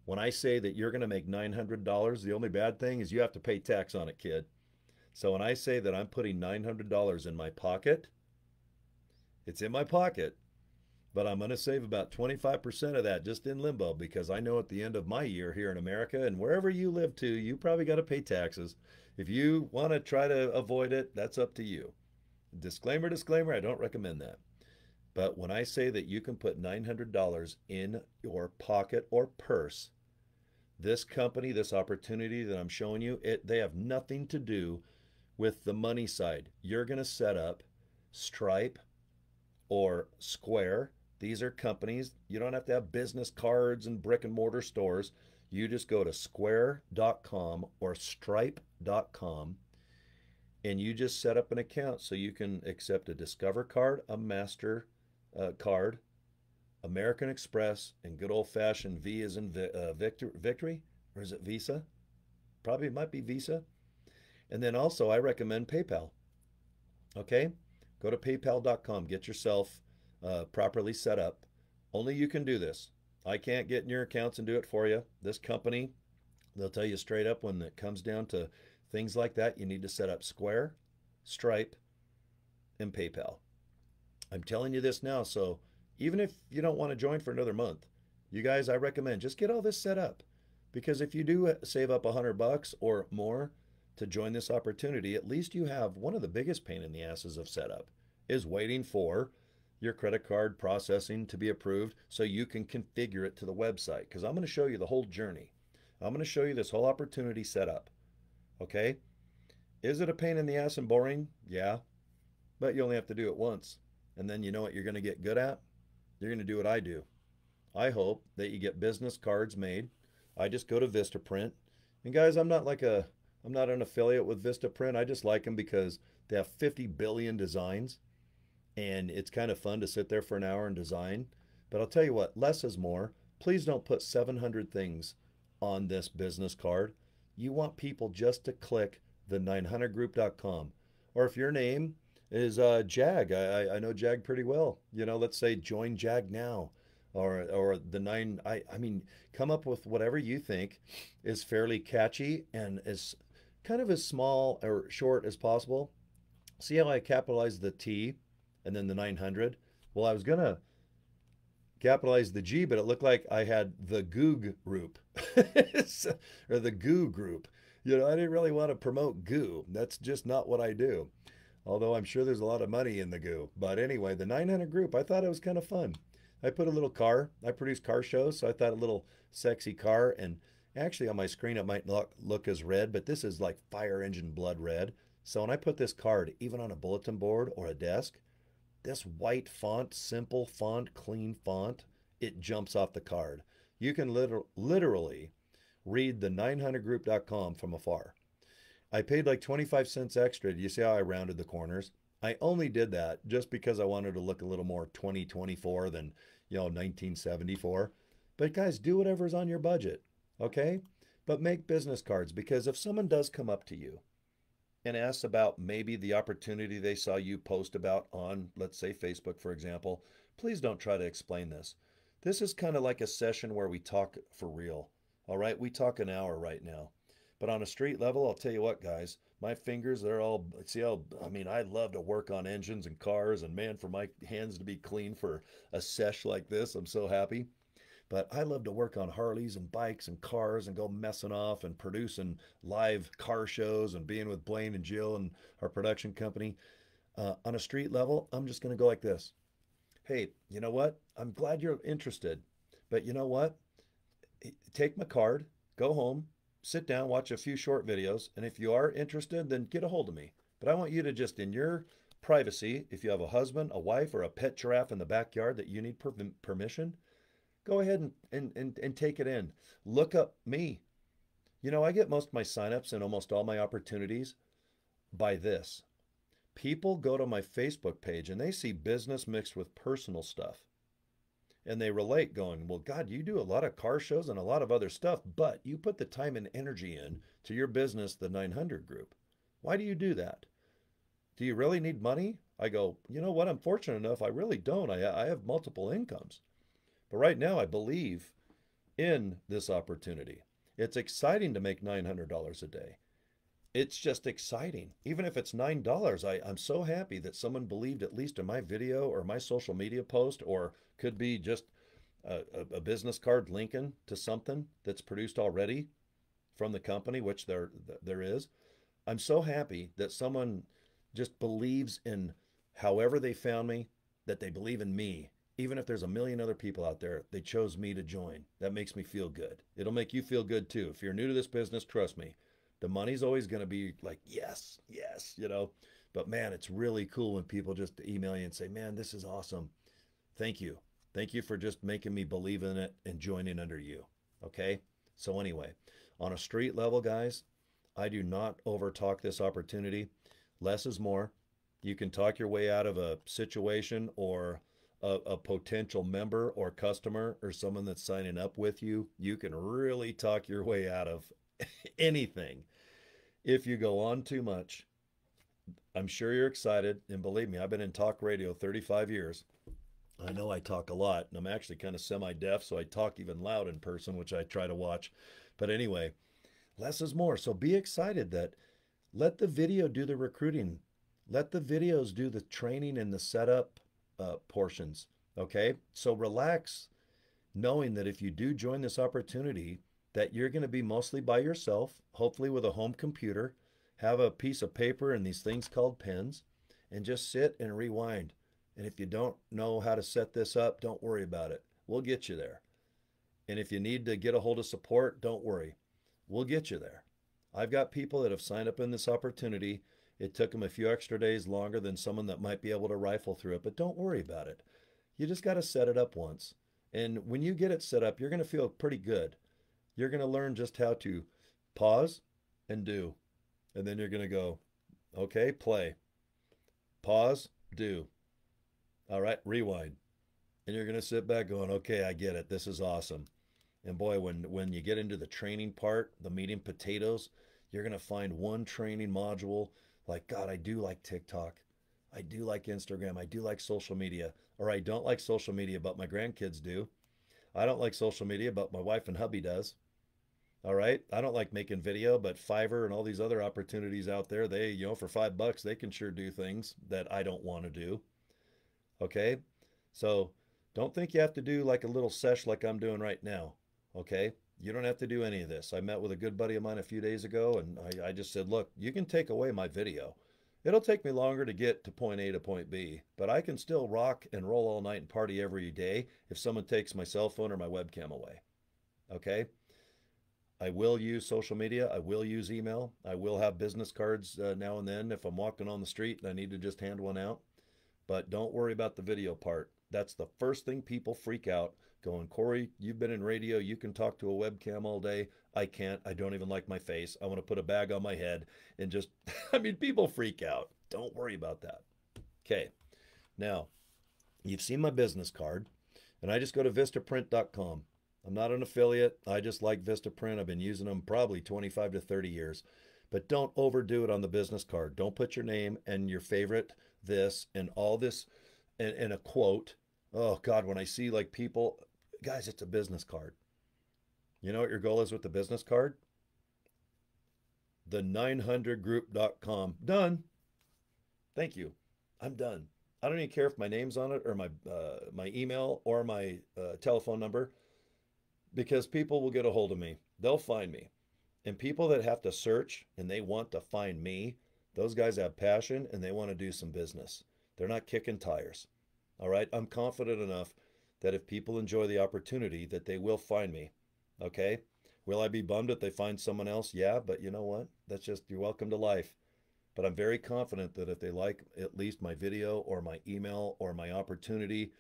A: When I say that you're going to make $900, the only bad thing is you have to pay tax on it, kid. So when I say that I'm putting $900 in my pocket, it's in my pocket, but I'm going to save about 25% of that just in limbo because I know at the end of my year here in America and wherever you live to, you probably got to pay taxes. If you want to try to avoid it, that's up to you. Disclaimer, disclaimer, I don't recommend that. But when I say that you can put $900 in your pocket or purse, this company, this opportunity that I'm showing you, they have nothing to do with the money side. You're going to set up Stripe or Square. These are companies. You don't have to have business cards and brick and mortar stores. You just go to square.com or stripe.com and you just set up an account so you can accept a Discover card, a Master card, American Express, and good old-fashioned V as in Victory, or is it Visa? Probably it might be Visa. And then also I recommend PayPal. Okay? Go to paypal.com. Get yourself properly set up. Only you can do this. I can't get in your accounts and do it for you. This company, they'll tell you straight up when it comes down to things like that, you need to set up Square, Stripe, and PayPal. I'm telling you this now, so even if you don't want to join for another month, you guys, I recommend just get all this set up. Because if you do save up $100 or more to join this opportunity, at least you have one of the biggest pain in the asses of setup is waiting for your credit card processing to be approved so you can configure it to the website. Because I'm going to show you the whole journey. I'm going to show you this whole opportunity set up. Okay? Is it a pain in the ass and boring? Yeah. But you only have to do it once. And then you know what you're going to get good at? You're going to do what I do. I hope that you get business cards made. I just go to Vistaprint. And guys, I'm not an affiliate with Vistaprint. I just like them because they have 50 billion designs. And it's kind of fun to sit there for an hour and design. But I'll tell you what, less is more. Please don't put 700 things on this business card. You want people just to click the 900group.com. Or if your name is Jag, I know Jag pretty well. You know, let's say join Jag now. Or the nine, I mean, come up with whatever you think is fairly catchy and as kind of as small or short as possible. See how I capitalized the T and then the 900? Well, I was going to capitalize the G, but it looked like I had the Goog group or the Goo group. You know, I didn't really want to promote goo. That's just not what I do. Although I'm sure there's a lot of money in the goo. But anyway, the 900 group, I thought it was kind of fun. I put a little car, I produce car shows, so I thought a little sexy car. And actually, on my screen, it might not look as red, but this is like fire engine blood red. So when I put this card, even on a bulletin board or a desk, this white font, simple font, clean font, it jumps off the card. You can literally read the 900group.com from afar. I paid like 25 cents extra. Do you see how I rounded the corners? I only did that just because I wanted to look a little more 2024 than, 1974. But guys, do whatever's on your budget, okay? But make business cards, because if someone does come up to you and asks about maybe the opportunity they saw you post about on, let's say, Facebook, for example, please don't try to explain this. This is kind of like a session where we talk for real. All right, we talk an hour right now. But on a street level, I'll tell you what, guys, my fingers, they're all, see how, I mean, I love to work on engines and cars, and man, for my hands to be clean for a sesh like this, I'm so happy. But I love to work on Harleys and bikes and cars and go messing off and producing live car shows and being with Blaine and Jill and our production company. On a street level, I'm just going to go like this. Hey, you know what? I'm glad you're interested. But you know what? Take my card, go home, sit down, watch a few short videos. And if you are interested, then get a hold of me. But I want you to just, in your privacy, if you have a husband, a wife, or a pet giraffe in the backyard that you need permission, go ahead and take it in. Look up me. You know, I get most of my signups and almost all my opportunities by this. People go to my Facebook page and they see business mixed with personal stuff. And they relate, going, well, God, you do a lot of car shows and a lot of other stuff, but you put the time and energy in to your business, the 900 group. Why do you do that? Do you really need money? I go, you know what? I'm fortunate enough. I really don't. I have multiple incomes. But right now, I believe in this opportunity. It's exciting to make $900 a day. It's just exciting. Even if it's $9, I'm so happy that someone believed at least in my video or my social media post, or could be just a business card linking to something that's produced already from the company, which there is. I'm so happy that someone just believes in, however they found me, that they believe in me. Even if there's a million other people out there, they chose me to join. That makes me feel good. It'll make you feel good too. If you're new to this business, trust me, the money's always going to be like, yes, yes, But man, it's really cool when people just email you and say, man, this is awesome. Thank you. Thank you for just making me believe in it and joining under you. Okay? So anyway, on a street level, guys, I do not over talk this opportunity. Less is more. You can talk your way out of a situation, or a potential member or customer or someone that's signing up with you. You can really talk your way out of anything if you go on too much. I'm sure you're excited. And believe me, I've been in talk radio 35 years. I know I talk a lot, and I'm actually kind of semi-deaf, so I talk even loud in person, which I try to watch. But anyway, less is more. So be excited that let the video do the recruiting. Let the videos do the training and the setup portions. Okay? So relax, knowing that if you do join this opportunity, that you're going to be mostly by yourself, hopefully with a home computer, have a piece of paper and these things called pens, and just sit and rewind. And if you don't know how to set this up, don't worry about it. We'll get you there. And if you need to get a hold of support, don't worry. We'll get you there. I've got people that have signed up in this opportunity. It took them a few extra days longer than someone that might be able to rifle through it, but don't worry about it. You just got to set it up once. And when you get it set up, you're going to feel pretty good. You're going to learn just how to pause and do. And then you're going to go, okay, play. Pause, do. All right, rewind. And you're going to sit back going, okay, I get it. This is awesome. And boy, when you get into the training part, the meat and potatoes, you're going to find one training module like, God, I do like TikTok. I do like Instagram. I do like social media. Or I don't like social media, but my grandkids do. I don't like social media, but my wife and hubby does. All right. I don't like making video, but Fiverr and all these other opportunities out there, they, for $5, they can sure do things that I don't want to do. Okay. So don't think you have to do like a little sesh like I'm doing right now. Okay. You don't have to do any of this. I met with a good buddy of mine a few days ago, and I just said, look, you can take away my video. It'll take me longer to get to point A to point B, but I can still rock and roll all night and party every day if someone takes my cell phone or my webcam away. Okay? I will use social media. I will use email. I will have business cards now and then if I'm walking on the street and I need to just hand one out. But don't worry about the video part. That's the first thing people freak out going, Cory, you've been in radio. You can talk to a webcam all day. I can't. I don't even like my face. I want to put a bag on my head and just, I mean, people freak out. Don't worry about that. Okay. Now, you've seen my business card, and I just go to vistaprint.com. I'm not an affiliate. I just like Vistaprint. I've been using them probably 25 to 30 years. But don't overdo it on the business card. Don't put your name and your favorite this and all this and a quote. Oh, God, when I see like people, guys, it's a business card. You know what your goal is with the business card? The900group.com. Done. Thank you. I'm done. I don't even care if my name's on it or my email or my telephone number, because people will get a hold of me. They'll find me. And people that have to search and they want to find me, those guys have passion and they want to do some business. They're not kicking tires. All right. I'm confident enough that if people enjoy the opportunity, that they will find me. Okay. Will I be bummed if they find someone else? Yeah. But you know what? That's just, you're welcome to life. But I'm very confident that if they like at least my video or my email or my opportunity,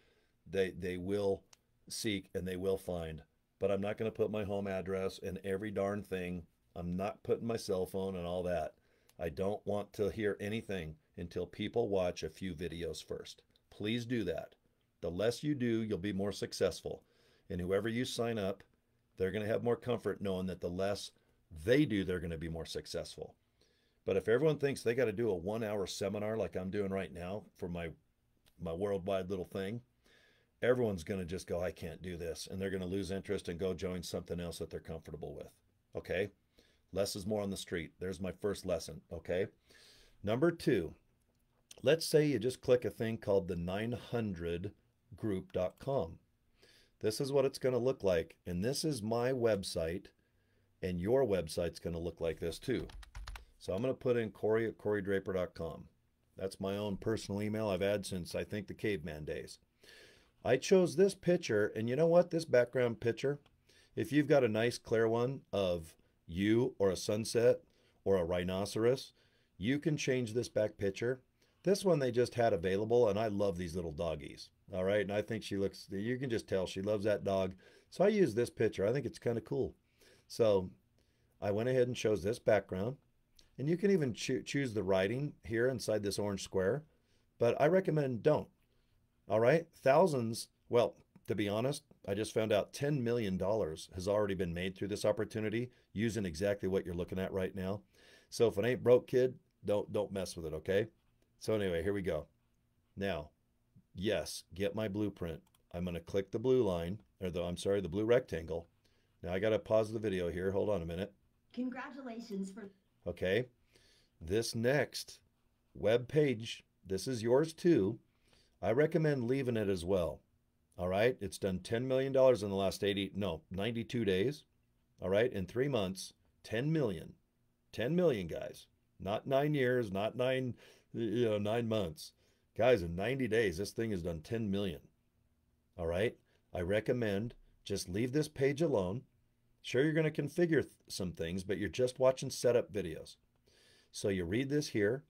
A: they will seek and they will find. But I'm not going to put my home address in every darn thing. I'm not putting my cell phone and all that. I don't want to hear anything until people watch a few videos first. Please do that. The less you do, you'll be more successful. And whoever you sign up, they're going to have more comfort knowing that the less they do, they're going to be more successful. But if everyone thinks they got to do a 1-hour seminar like I'm doing right now for my worldwide little thing, everyone's going to just go, I can't do this. And they're going to lose interest and go join something else that they're comfortable with. Okay? Less is more on the street. There's my first lesson. Okay? Number 2, let's say you just click a thing called the 900group.com. This is what it's going to look like. And this is my website. And your website's going to look like this too. So I'm going to put in Cory at CoryDraper.com. That's my own personal email I've had since I think the caveman days. I chose this picture, and you know what? This background picture, if you've got a nice clear one of you or a sunset or a rhinoceros, you can change this back picture. This one they just had available, and I love these little doggies. All right, and I think she looks, you can just tell she loves that dog. So I use this picture. I think it's kind of cool. So I went ahead and chose this background. And you can even choose the writing here inside this orange square, but I recommend don't. All right, thousands, well, to be honest, I just found out $10 million has already been made through this opportunity using exactly what you're looking at right now. So if it ain't broke, kid, don't mess with it, okay? So anyway, here we go. Now, yes, get my blueprint. I'm going to click the blue line, or the blue rectangle. Now I got to pause the video here. Hold on a minute.
B: Congratulations for...
A: Okay, this next web page, this is yours too. I recommend leaving it as well. All right, it's done $10 million in the last 92 days. All right, in 3 months, 10 million. 10 million, guys. Not 9 years, not 9 months. Guys, in 90 days, this thing has done 10 million. All right, I recommend just leave this page alone. Sure, you're going to configure some things, but you're just watching setup videos. So you read this here.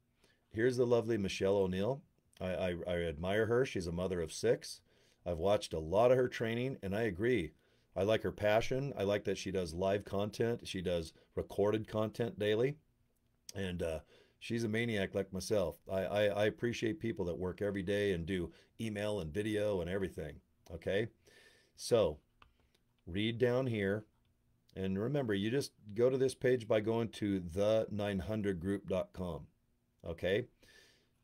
A: Here's the lovely Michelle O'Neill. I admire her. She's a mother of 6. I've watched a lot of her training, and I agree. I like her passion. I like that she does live content. She does recorded content daily. And she's a maniac like myself. I appreciate people that work every day and do email and video and everything. Okay? So read down here. And remember, you just go to this page by going to the900group.com. Okay?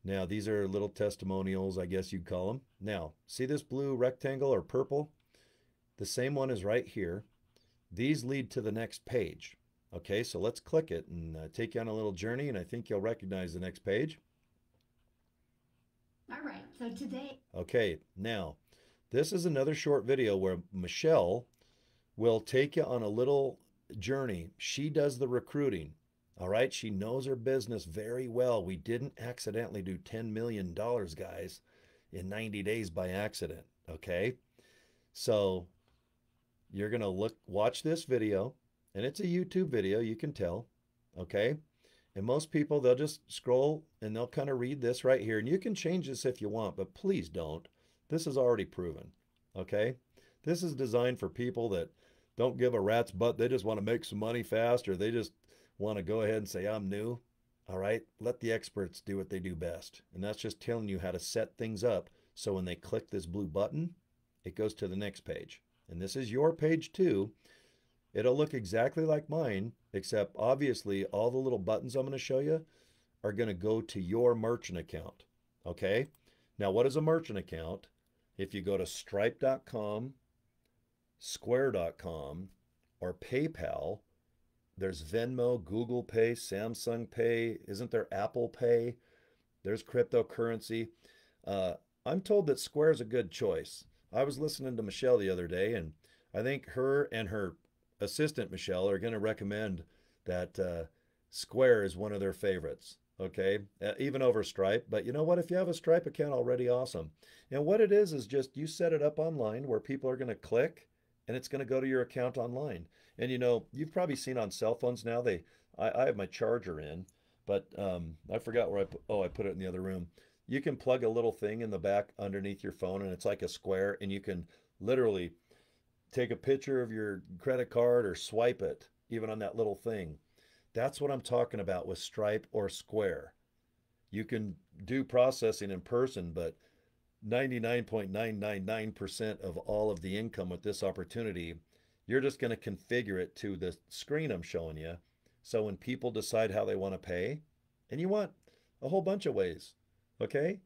A: Now, these are little testimonials, I guess you'd call them. Now, see this blue rectangle or purple? The same one is right here. These lead to the next page. Okay, so let's click it and take you on a little journey, and I think you'll recognize the next page.
B: All right, so today...
A: Okay, now, this is another short video where Michelle will take you on a little journey. She does the recruiting. All right. She knows her business very well. We didn't accidentally do $10 million, guys, in 90 days by accident. Okay. So you're going to watch this video, and it's a YouTube video, you can tell. Okay. And most people, they'll just scroll and they'll kind of read this right here. And you can change this if you want, but please don't. This is already proven. Okay. This is designed for people that don't give a rat's butt. They just want to make some money fast, or they just want to go ahead and say, I'm new. All right. Let the experts do what they do best. And that's just telling you how to set things up. So when they click this blue button, it goes to the next page. And this is your page too. It'll look exactly like mine, except obviously all the little buttons I'm going to show you are going to go to your merchant account. Okay. Now, what is a merchant account? If you go to stripe.com, square.com, or PayPal, there's Venmo, Google Pay, Samsung Pay. Isn't there Apple Pay? There's cryptocurrency. I'm told that Square is a good choice. I was listening to Michelle the other day, and I think her and her assistant Michelle are going to recommend that Square is one of their favorites. Okay, even over Stripe. But you know what? If you have a Stripe account already, awesome. And what it is just you set it up online where people are going to click, and it's going to go to your account online. And you know, you've probably seen on cell phones now. I have my charger in, but I forgot where I put it in the other room. You can plug a little thing in the back underneath your phone, and it's like a square, and you can literally take a picture of your credit card or swipe it even on that little thing. That's what I'm talking about with Stripe or Square. You can do processing in person, but 99.999% of all of the income with this opportunity, you're just going to configure it to the screen I'm showing you. So when people decide how they want to pay, and you want a whole bunch of ways, okay?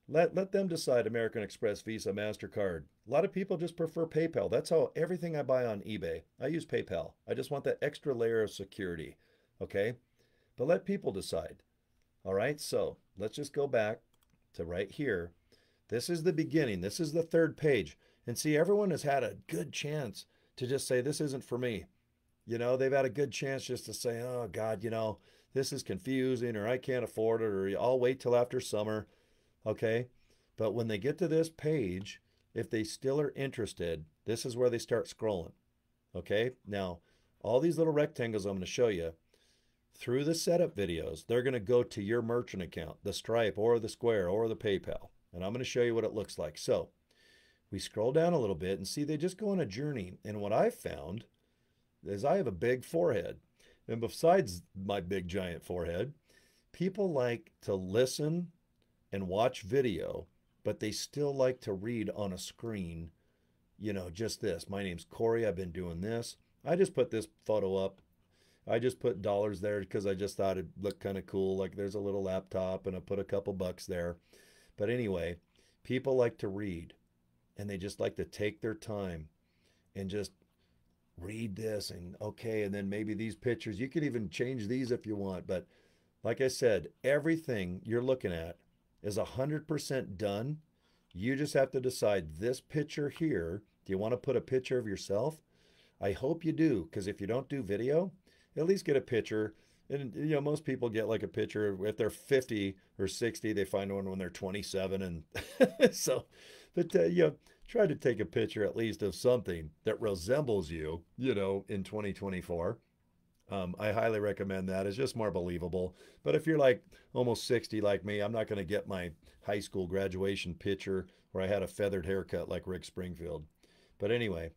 A: Let them decide American Express, Visa, MasterCard. A lot of people just prefer PayPal. That's how everything I buy on eBay, I use PayPal. I just want that extra layer of security, okay? But let people decide. All right, so let's just go back to right here. This is the beginning. This is the third page. And see, everyone has had a good chance to just say, this isn't for me. You know, they've had a good chance just to say, oh, God, you know, this is confusing, or I can't afford it, or I'll wait till after summer. Okay. But when they get to this page, if they still are interested, this is where they start scrolling. Okay. Now, all these little rectangles I'm going to show you through the setup videos, they're going to go to your merchant account, the Stripe or the Square or the PayPal. And I'm going to show you what it looks like. So we scroll down a little bit and see they just go on a journey. And what I've found is I have a big forehead. And besides my big giant forehead, people like to listen and watch video, but they still like to read on a screen, you know, just this. My name's Cory. I've been doing this. I just put this photo up. I just put dollars there because I just thought it'd look kind of cool. Like there's a little laptop, and I put a couple bucks there. But anyway, people like to read, and they just like to take their time and just read this, and okay, and then maybe these pictures. You could even change these if you want. But like I said, everything you're looking at is 100% done. You just have to decide this picture here. Do you want to put a picture of yourself? I hope you do, because if you don't do video, at least get a picture. And you know, most people get like a picture if they're 50 or 60. They find one when they're 27, and so. But you know, try to take a picture at least of something that resembles you. You know, in 2024. I highly recommend that. It's just more believable. But if you're like almost 60 like me, I'm not going to get my high school graduation picture where I had a feathered haircut like Rick Springfield. But anyway,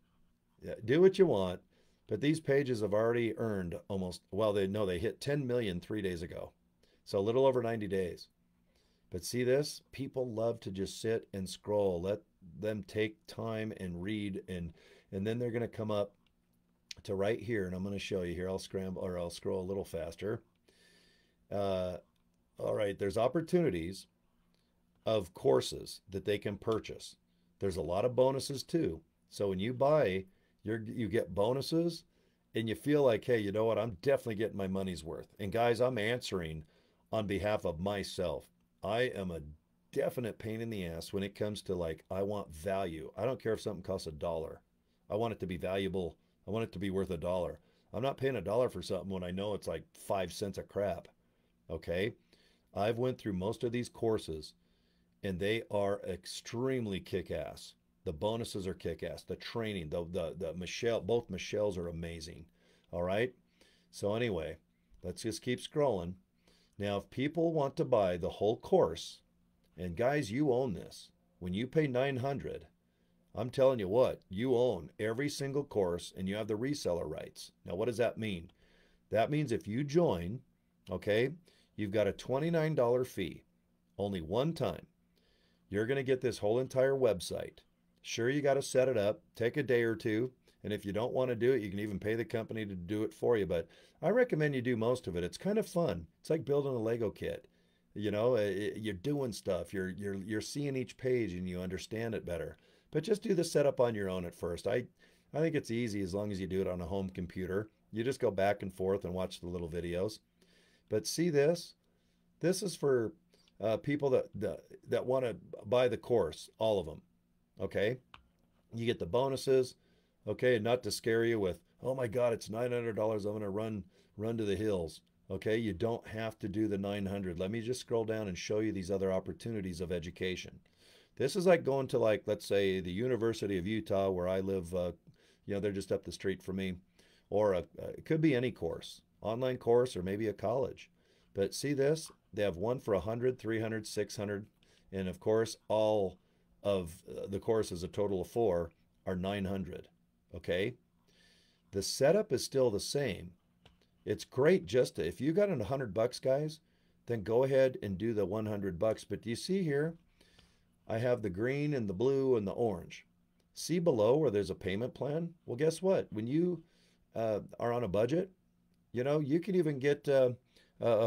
A: yeah, do what you want. But these pages have already earned almost, well, they hit 10 million 3 days ago. So a little over 90 days. But see this? People love to just sit and scroll. Let them take time and read, and then they're going to come up to right here, and I'm going to show you here. I'll scroll a little faster. All right, there's opportunities of courses that they can purchase. There's a lot of bonuses too. So when you buy, you get bonuses, and you feel like, hey, you know what? I'm definitely getting my money's worth. And guys, I'm answering on behalf of myself. I am a definite pain in the ass when it comes to like, I want value. I don't care if something costs $1. I want it to be valuable I want it to be worth $1. I'm not paying $1 for something when I know it's like 5 cents of crap. Okay. I've went through most of these courses and they are extremely kick-ass. The bonuses are kick-ass. The training, the Michelle, both Michelles are amazing. All right. So anyway, let's just keep scrolling. Now, if people want to buy the whole course, and guys, you own this. When you pay 900, I'm telling you what, you own every single course and you have the reseller rights. Now, what does that mean? That means if you join, okay, you've got a $29 fee, only one time. You're going to get this whole entire website. Sure, you got to set it up, take a day or two, and if you don't want to do it, you can even pay the company to do it for you. But I recommend you do most of it. It's kind of fun. It's like building a Lego kit. You know, you're doing stuff. You're seeing each page and you understand it better. But just do the setup on your own at first. I think it's easy as long as you do it on a home computer. You just go back and forth and watch the little videos. But see this? This is for people that want to buy the course, all of them. Okay, you get the bonuses. Okay, and not to scare you with, oh my God, it's $900. I'm going to run to the hills. Okay, you don't have to do the 900. Let me just scroll down and show you these other opportunities of education. This is like going to, like, let's say the University of Utah where I live. They're just up the street from me, or it could be any course, online course, or maybe a college. But see this? They have one for 100, 300, 600, and of course, all of the courses, a total of 4, are 900. Okay? The setup is still the same. It's great just to, if you got $100, guys, then go ahead and do the $100. But do you see here? I have the green and the blue and the orange. See below where there's a payment plan? Well, guess what? When you are on a budget, you can even get a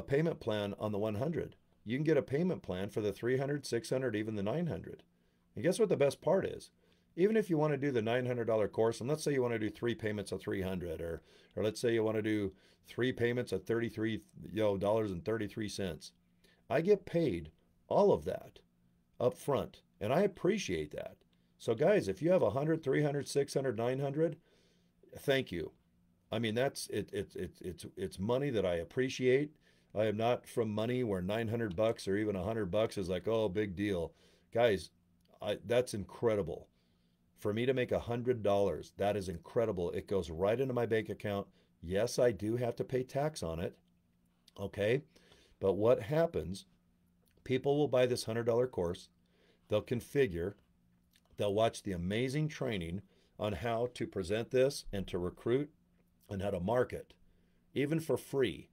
A: payment plan on the 100. You can get a payment plan for the 300, 600, even the 900. And guess what the best part is? Even if you want to do the $900 course, and let's say you want to do 3 payments of 300, or let's say you want to do 3 payments of $33.33. I get paid all of that up front, and I appreciate that. So guys, if you have 100, 300, 600, 900, thank you. I mean, that's it. It's money that I appreciate. I am not from money where $900 or even $100 is like, oh, big deal, guys. That's incredible. For me to make $100, that is incredible. It goes right into my bank account. Yes, I do have to pay tax on it. Okay, but what happens? People will buy this $100 course. They'll configure. They'll watch the amazing training on how to present this and to recruit and how to market, even for free.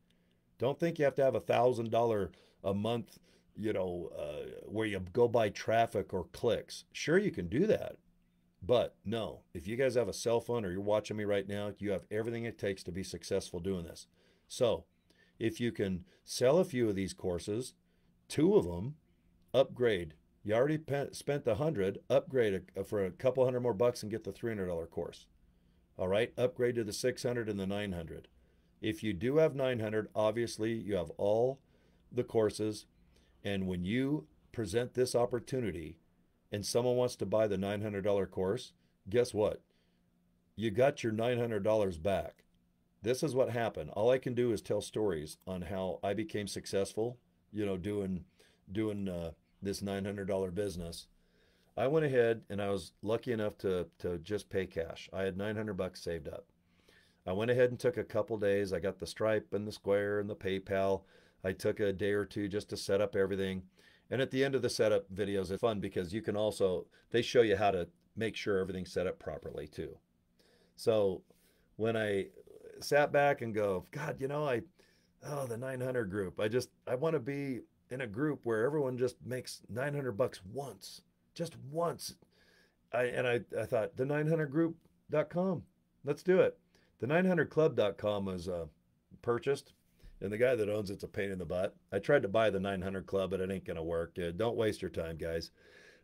A: Don't think you have to have $1,000 a month, where you go buy traffic or clicks. Sure, you can do that. But no, if you guys have a cell phone or you're watching me right now, you have everything it takes to be successful doing this. So if you can sell a few of these courses, 2 of them, upgrade. You already spent the 100, upgrade for a couple hundred more bucks and get the $300 course. All right, upgrade to the 600 and the 900. If you do have 900, obviously you have all the courses. And when you present this opportunity and someone wants to buy the $900 course, guess what? You got your $900 back. This is what happened. All I can do is tell stories on how I became successful, doing this $900 business. I went ahead and I was lucky enough to just pay cash. I had $900 saved up. I went ahead and took a couple days. I got the Stripe and the Square and the PayPal. I took a day or two just to set up everything. And at the end of the setup videos, it's fun because they show you how to make sure everything's set up properly too. So when I sat back and go, God, the 900 group, I want to be in a group where everyone just makes $900 once, just once. I thought the 900group.com, let's do it. The 900club.com was purchased, and the guy that owns it's a pain in the butt. I tried to buy the 900 Club, but it ain't going to work. Don't waste your time, guys.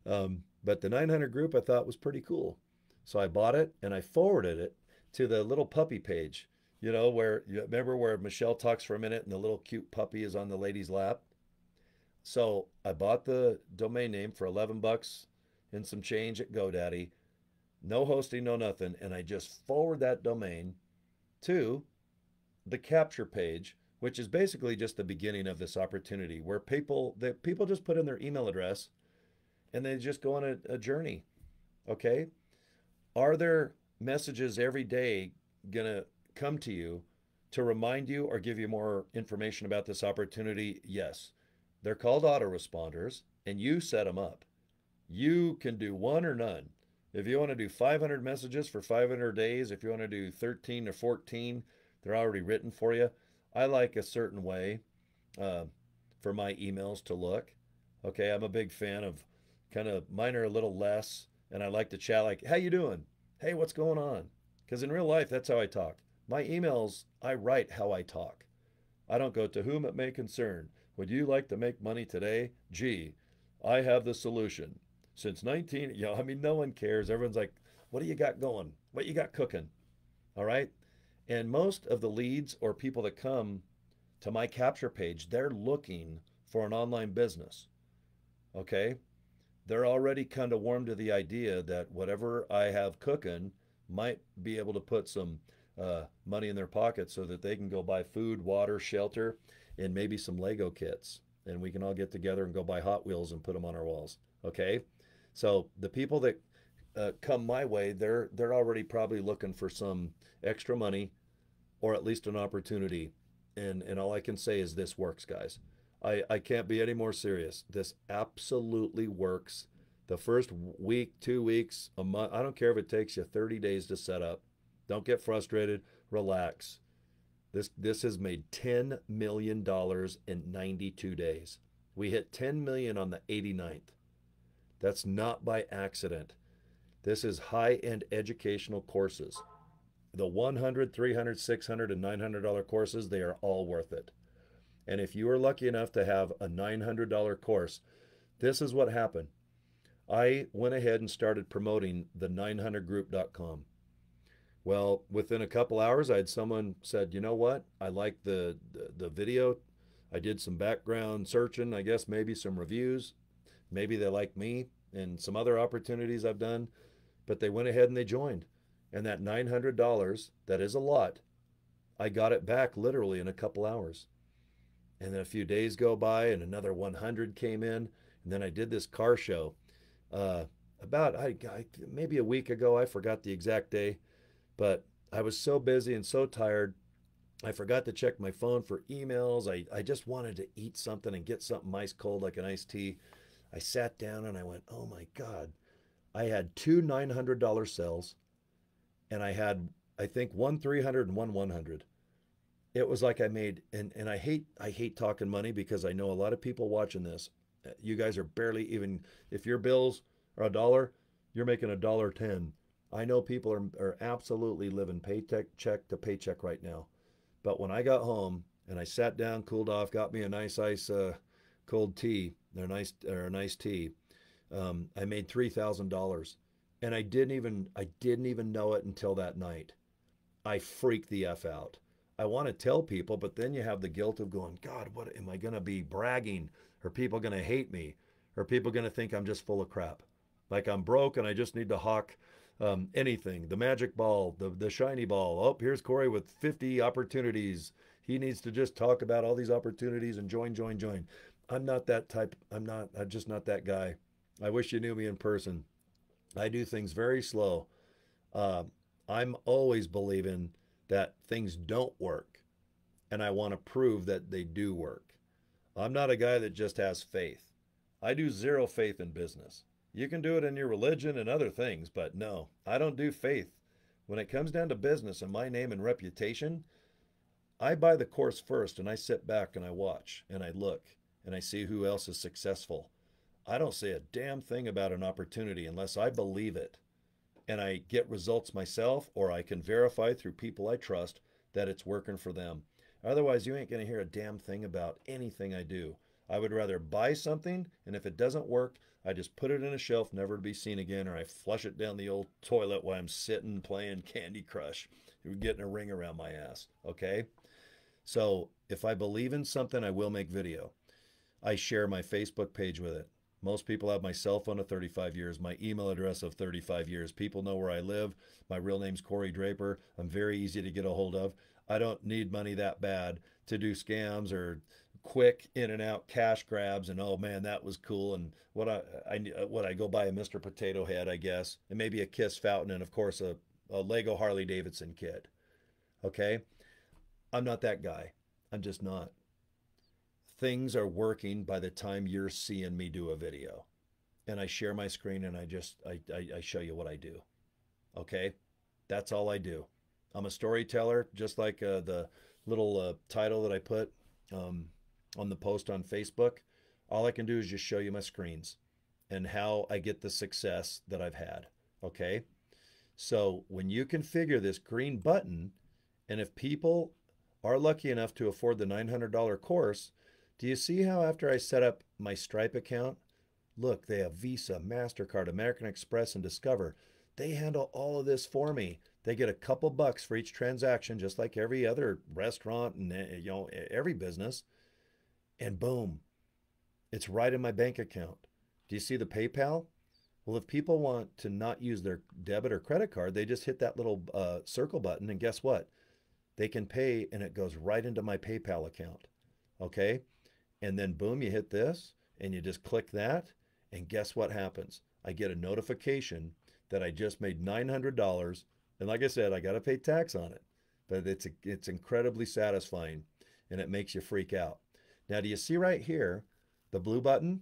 A: But the 900 group I thought was pretty cool. So I bought it, and I forwarded it to the little puppy page, where you remember where Michelle talks for a minute and the little cute puppy is on the lady's lap. So I bought the domain name for $11 and some change at GoDaddy. no hosting, no nothing, and I just forward that domain to the capture page, which is basically just the beginning of this opportunity where people just put in their email address and they just go on a journey. Okay, are there messages every day gonna come to you to remind you or give you more information about this opportunity? Yes. They're called autoresponders, and you set them up. You can do one or none. If you want to do 500 messages for 500 days, if you want to do 13 or 14, they're already written for you. I like a certain way uh, for my emails to look. Okay, I'm a big fan of kind of mine are a little less, and I like to chat like, "How you doing? Hey, what's going on?" Because in real life, that's how I talk. My emails, I write how I talk. I don't go to whom it may concern. Would you like to make money today? Gee, I have the solution. Since 19, I mean, no one cares. Everyone's like, what do you got going? What you got cooking? All right. And most of the leads or people that come to my capture page, they're looking for an online business. Okay. They're already kind of warm to the idea that whatever I have cooking might be able to put some money in their pocket so that they can go buy food, water, shelter, and maybe some Lego kits. And we can all get together and go buy Hot Wheels and put them on our walls. Okay. So the people that come my way, they're already probably looking for some extra money or at least an opportunity. And all I can say is this works, guys. I can't be any more serious. This absolutely works. The first week, 2 weeks, a month, I don't care if it takes you 30 days to set up. Don't get frustrated. Relax. This has made $10 million in 92 days. We hit 10 million on the 89th. That's not by accident. This is high-end educational courses. The 100, 300, 600, and $900 courses, they are all worth it. And if you are lucky enough to have a $900 course, this is what happened. I went ahead and started promoting the 900group.com. Well, within a couple hours, I had someone said, you know what? I like the video. I did some background searching, I guess maybe some reviews. Maybe they like me and some other opportunities I've done, but they went ahead and they joined. And that $900, that is a lot, I got it back literally in a couple hours. And then a few days go by and another 100 came in. And then I did this car show uh, about maybe a week ago. I forgot the exact day, but I was so busy and so tired. I forgot to check my phone for emails. I just wanted to eat something and get something ice cold like an iced tea. I sat down and I went, oh my God. I had two $900 sales and I had, I think, one 300 and one 100. It was like I made, and I hate talking money because I know a lot of people watching this. You guys are barely even, if your bills are a dollar, you're making $1.10. I know people are absolutely living paycheck check to paycheck right now. But when I got home and I sat down, cooled off, got me a nice ice cold tea or a nice tea, I made $3,000, and I didn't even know it until that night. I freaked the f out. I want to tell people, but then you have the guilt of going, God, what am I going to be bragging? Are people going to hate me? Are people going to think I'm just full of crap? Like I'm broke and I just need to hawk anything, the magic ball, the shiny ball. Oh, here's Cory with 50 opportunities. He needs to just talk about all these opportunities and join, join, join. I'm not that type. I'm just not that guy. I wish you knew me in person. I do things very slow. Uh, I'm always believing that things don't work, and I want to prove that they do work. I'm not a guy that just has faith. I do zero faith in business. You can do it in your religion and other things, but no, I don't do faith. When it comes down to business and my name and reputation, I buy the course first and I sit back and I watch and I look and I see who else is successful. I don't say a damn thing about an opportunity unless I believe it and I get results myself or I can verify through people I trust that it's working for them. Otherwise, you ain't going to hear a damn thing about anything I do. I would rather buy something, and if it doesn't work, I just put it in a shelf, never to be seen again, or I flush it down the old toilet while I'm sitting playing Candy Crush, getting a ring around my ass. Okay? So if I believe in something, I will make video. I share my Facebook page with it. Most people have my cell phone of 35 years, my email address of 35 years. People know where I live. My real name's Cory Draper. I'm very easy to get a hold of. I don't need money that bad to do scams or quick in and out cash grabs. And oh man, that was cool. And what I go buy a Mr. Potato Head, I guess, and maybe a Kiss fountain, and of course a Lego Harley Davidson kit. Okay, I'm not that guy. I'm just not. Things are working by the time you're seeing me do a video. And I share my screen and I show you what I do. Okay? That's all I do. I'm a storyteller, just like the little title that I put um, on the post on Facebook. All I can do is just show you my screens and how I get the success that I've had. Okay? So when you configure this green button, and if people are lucky enough to afford the $900 course, do you see how after I set up my Stripe account, look, they have Visa, MasterCard, American Express, and Discover. They handle all of this for me. They get a couple bucks for each transaction, just like every other restaurant and every business. And boom, it's right in my bank account. Do you see the PayPal? Well, if people want to not use their debit or credit card, they just hit that little circle button, and guess what? They can pay, and it goes right into my PayPal account. Okay? And then boom, you hit this, and you just click that, and guess what happens? I get a notification that I just made $900, and like I said, I got to pay tax on it, but it's incredibly satisfying, and it makes you freak out. Now, do you see right here the blue button?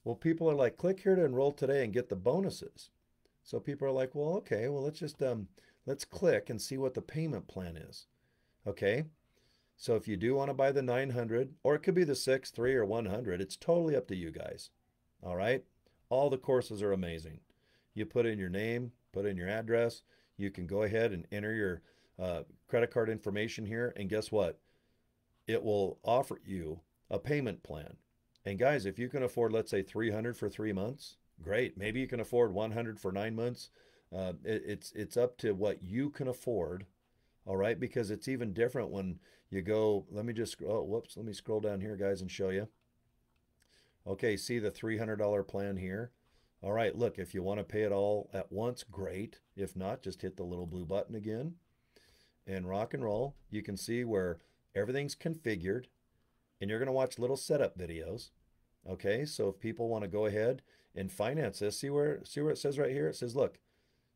A: Well, people are like, click here to enroll today and get the bonuses. So people are like, well, okay, well let's click and see what the payment plan is. Okay. So if you do want to buy the 900, or it could be the 6, 3, or 100, it's totally up to you guys. All right. All the courses are amazing. You put in your name, put in your address. You can go ahead and enter your credit card information here. And guess what? It will offer you a payment plan. And guys, if you can afford, let's say 300 for 3 months, great. Maybe you can afford 100 for 9 months. It's up to what you can afford. All right, because it's even different when you go. Let me just let me scroll down here, guys, and show you. Okay, see the $300 plan here. All right, look, if you want to pay it all at once, great. If not, just hit the little blue button again and rock and roll. You can see where everything's configured, and you're going to watch little setup videos. Okay, so if people want to go ahead and finance this, see where it says right here? It says, look,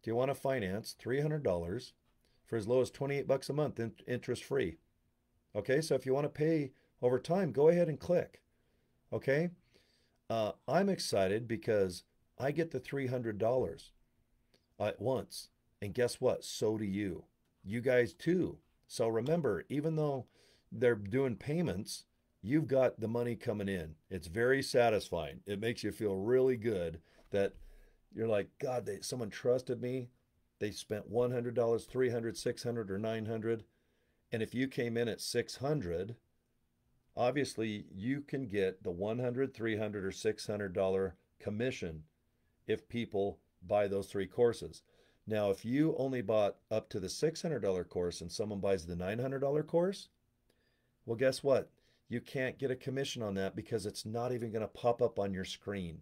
A: do you want to finance $300 for as low as 28 bucks a month, interest free? Okay, so if you want to pay over time, go ahead and click. Okay, I'm excited because I get the $300 at once, and guess what? So do you. You guys too. So remember, even though they're doing payments, you've got the money coming in. It's very satisfying. It makes you feel really good that you're like, God, someone trusted me. They spent $100, $300, $600, or $900. And if you came in at $600, obviously you can get the $100, $300, or $600 commission if people buy those 3 courses. Now, if you only bought up to the $600 course and someone buys the $900 course, well, guess what? You can't get a commission on that because it's not even going to pop up on your screen.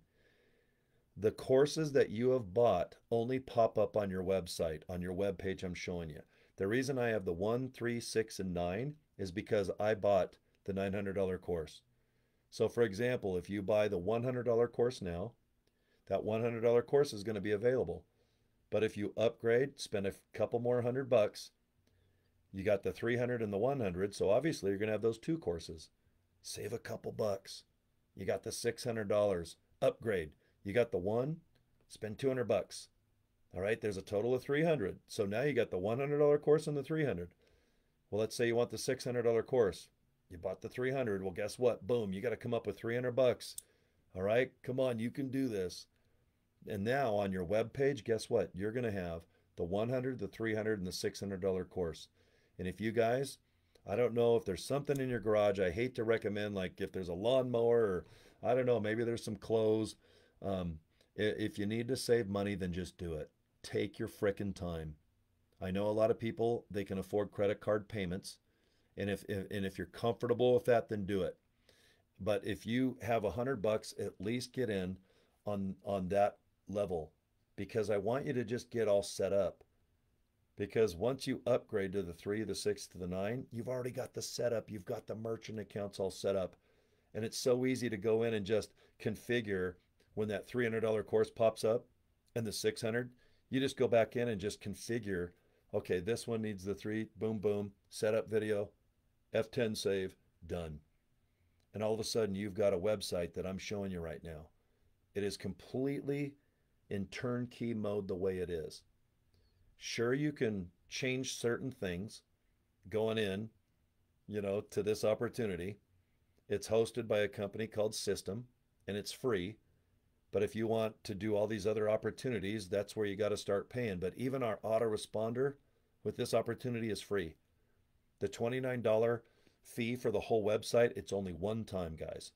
A: The courses that you have bought only pop up on your website, on your web page I'm showing you. The reason I have the 1, 3, 6, and 9 is because I bought the $900 course. So for example, if you buy the $100 course now, that $100 course is going to be available. But if you upgrade, spend a couple more $100, you got the 300 and the 100, so obviously you're going to have those 2 courses. Save a couple bucks. You got the $600. Upgrade. You got the 1, spend $200. All right, there's a total of 300. So now you got the $100 course and the 300. Well, let's say you want the $600 course. You bought the 300. Well, guess what? Boom, you got to come up with $300. All right, come on, you can do this. And now on your web page, guess what? You're going to have the 100, the 300, and the $600 course. And if you guys, I don't know if there's something in your garage, I hate to recommend, like if there's a lawnmower or I don't know, maybe there's some clothes. If you need to save money, then just do it. Take your frickin' time. I know a lot of people, they can afford credit card payments. And if you're comfortable with that, then do it. But if you have $100, at least get in on that level, because I want you to just get all set up. Because once you upgrade to the 3, the 6, to the 9, you've already got the setup. You've got the merchant accounts all set up. And it's so easy to go in and just configure when that $300 course pops up and the 600. You just go back in and just configure. Okay, this one needs the 3, boom, boom, setup video, F10 save, done. And all of a sudden, you've got a website that I'm showing you right now. It is completely in turnkey mode the way it is. Sure, you can change certain things going in, to this opportunity. It's hosted by a company called System, and it's free. But if you want to do all these other opportunities, that's where you got to start paying. But even our autoresponder with this opportunity is free. The $29 fee for the whole website, it's only one time, guys.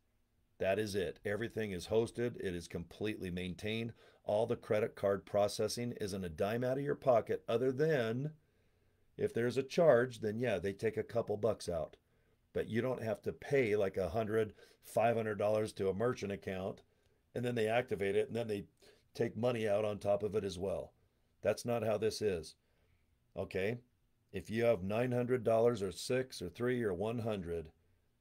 A: That is it. Everything is hosted. It is completely maintained. All the credit card processing isn't a dime out of your pocket, other than if there's a charge, then yeah, they take a couple bucks out. But you don't have to pay like $100, $500 to a merchant account, and then they activate it, and then they take money out on top of it as well. That's not how this is. Okay? If you have $900 or 6 or 3 or 100,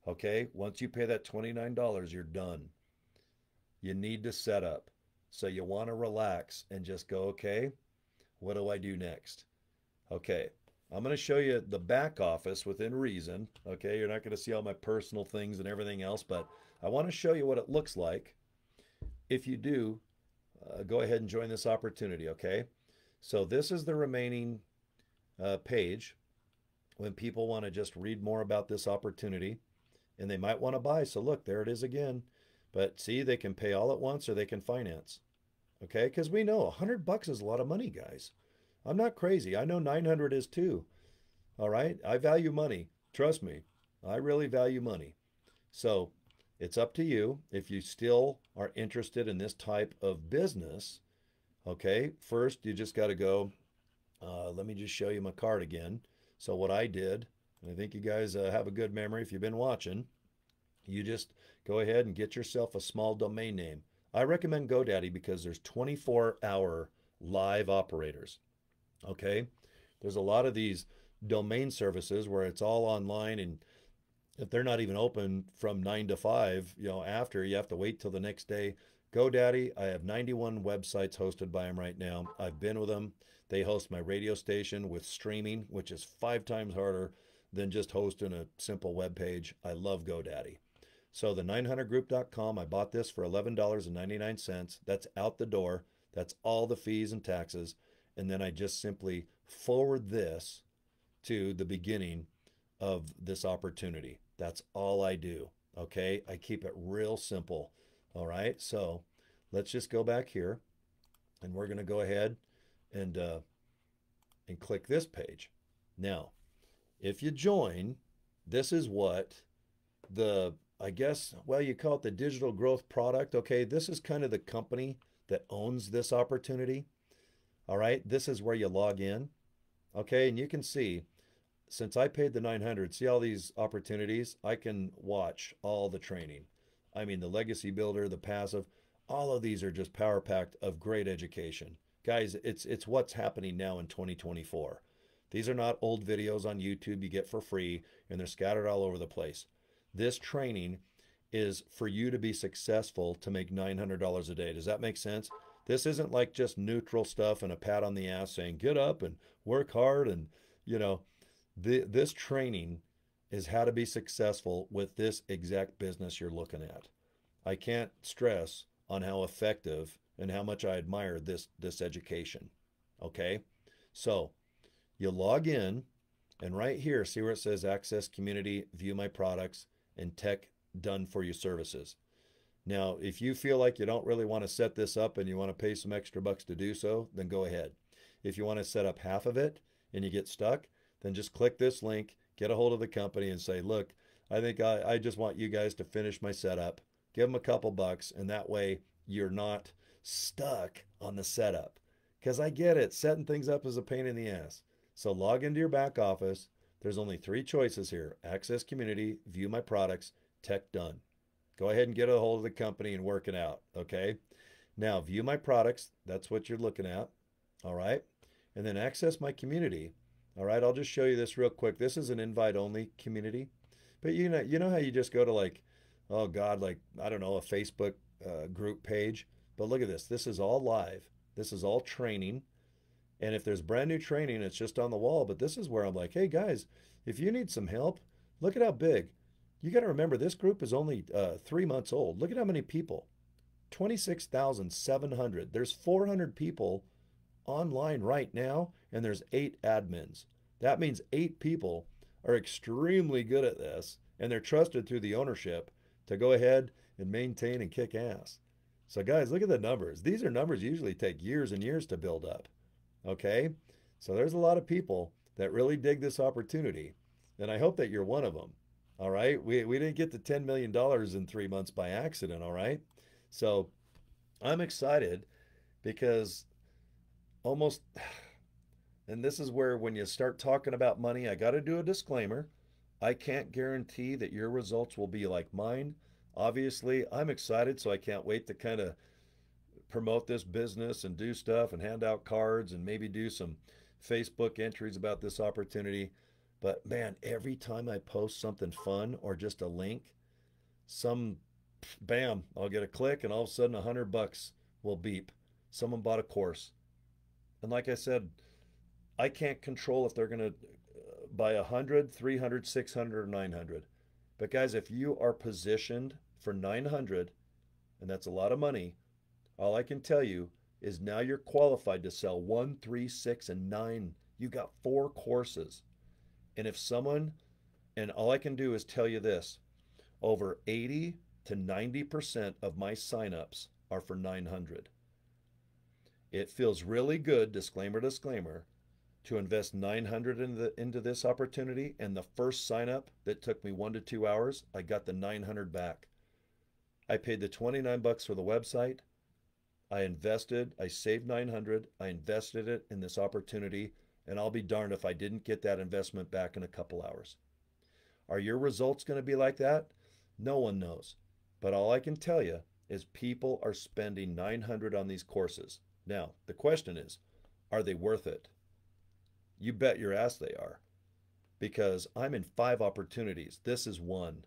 A: okay, once you pay that $29, you're done. You need to set up. So you want to relax and just go, okay, what do I do next? Okay, I'm going to show you the back office within reason. Okay, you're not going to see all my personal things and everything else, but I want to show you what it looks like. If you do, go ahead and join this opportunity, okay? So this is the remaining page when people want to just read more about this opportunity, and they might want to buy. So look, there it is again. But see, they can pay all at once or they can finance. Okay, because we know $100 is a lot of money, guys. I'm not crazy. I know 900 is too. All right, I value money. Trust me, I really value money. So it's up to you if you still are interested in this type of business. Okay, first you just got to go. Let me just show you my card again. So what I did, and I think you guys have a good memory if you've been watching, you just go ahead and get yourself a small domain name. I recommend GoDaddy because there's 24-hour live operators. Okay, there's a lot of these domain services where it's all online, and if they're not even open from 9 to 5, after, you have to wait till the next day. GoDaddy, I have 91 websites hosted by them right now. I've been with them. They host my radio station with streaming, which is 5 times harder than just hosting a simple web page. I love GoDaddy. So the 900group.com, I bought this for $11.99. That's out the door. That's all the fees and taxes. And then I just simply forward this to the beginning of this opportunity. That's all I do. Okay, I keep it real simple. All right, so let's just go back here, and we're going to go ahead and click this page. Now, if you join, this is what I guess, well, you call it the digital growth product. Okay, this is kind of the company that owns this opportunity. All right, this is where you log in. Okay, and you can see, since I paid the 900, see all these opportunities? I can watch all the training. I mean, the legacy builder, the passive, all of these are just power packed of great education. Guys, it's what's happening now in 2024. These are not old videos on YouTube you get for free, and they're scattered all over the place. This training is for you to be successful to make $900 a day. Does that make sense? This isn't like just neutral stuff and a pat on the ass saying, get up and work hard. And, this training is how to be successful with this exact business you're looking at. I can't stress on how effective and how much I admire this education. Okay? So you log in, and right here, see where it says Access Community, View My Products, and Tech Done For You Services. Now, if you feel like you don't really want to set this up and you want to pay some extra bucks to do so, then go ahead. If you want to set up half of it and you get stuck, then just click this link, get a hold of the company and say, look, I think I just want you guys to finish my setup. Give them a couple bucks, and that way you're not stuck on the setup. Because I get it, setting things up is a pain in the ass. So log into your back office. There's only 3 choices here: Access Community, View My Products, Tech Done. Go ahead and get a hold of the company and work it out. Okay. Now, view my products. That's what you're looking at. All right. And then access my community. All right. I'll just show you this real quick. This is an invite only community. But you know how you just go to like, oh God, like, I don't know, a Facebook group page. But look at this. This is all live. This is all training. And if there's brand new training, it's just on the wall. But this is where I'm like, hey guys, if you need some help, look at how big. You got to remember, this group is only 3 months old. Look at how many people. 26,700. There's 400 people online right now, and there's 8 admins. That means 8 people are extremely good at this, and they're trusted through the ownership to go ahead and maintain and kick ass. So, guys, look at the numbers. These are numbers usually take years and years to build up. Okay? So, there's a lot of people that really dig this opportunity, and I hope that you're one of them. All right? We didn't get to $10 million in 3 months by accident. All right? So, I'm excited because almost, and this is where when you start talking about money, I got to do a disclaimer. I can't guarantee that your results will be like mine. Obviously, I'm excited, so I can't wait to kind of promote this business and do stuff and hand out cards and maybe do some Facebook entries about this opportunity. But man, every time I post something fun or just a link, some bam, I'll get a click and all of a sudden $100 will beep. Someone bought a course. And like I said, I can't control if they're going to buy 100, 300, 600, or 900. But guys, if you are positioned for 900, and that's a lot of money, all I can tell you is now you're qualified to sell 1, 3, 6, and 9. You got 4 courses. And if someone, and all I can do is tell you this, over 80 to 90% of my signups are for 900. It feels really good, disclaimer, disclaimer, to invest 900 into this opportunity. And the first sign up that took me 1 to 2 hours, I got the 900 back. I paid the $29 for the website. I saved 900. I invested it in this opportunity. And I'll be darned if I didn't get that investment back in a couple hours. Are your results going to be like that? No one knows. But all I can tell you is people are spending 900 on these courses. Now, the question is, are they worth it? You bet your ass they are. Because I'm in 5 opportunities. This is one.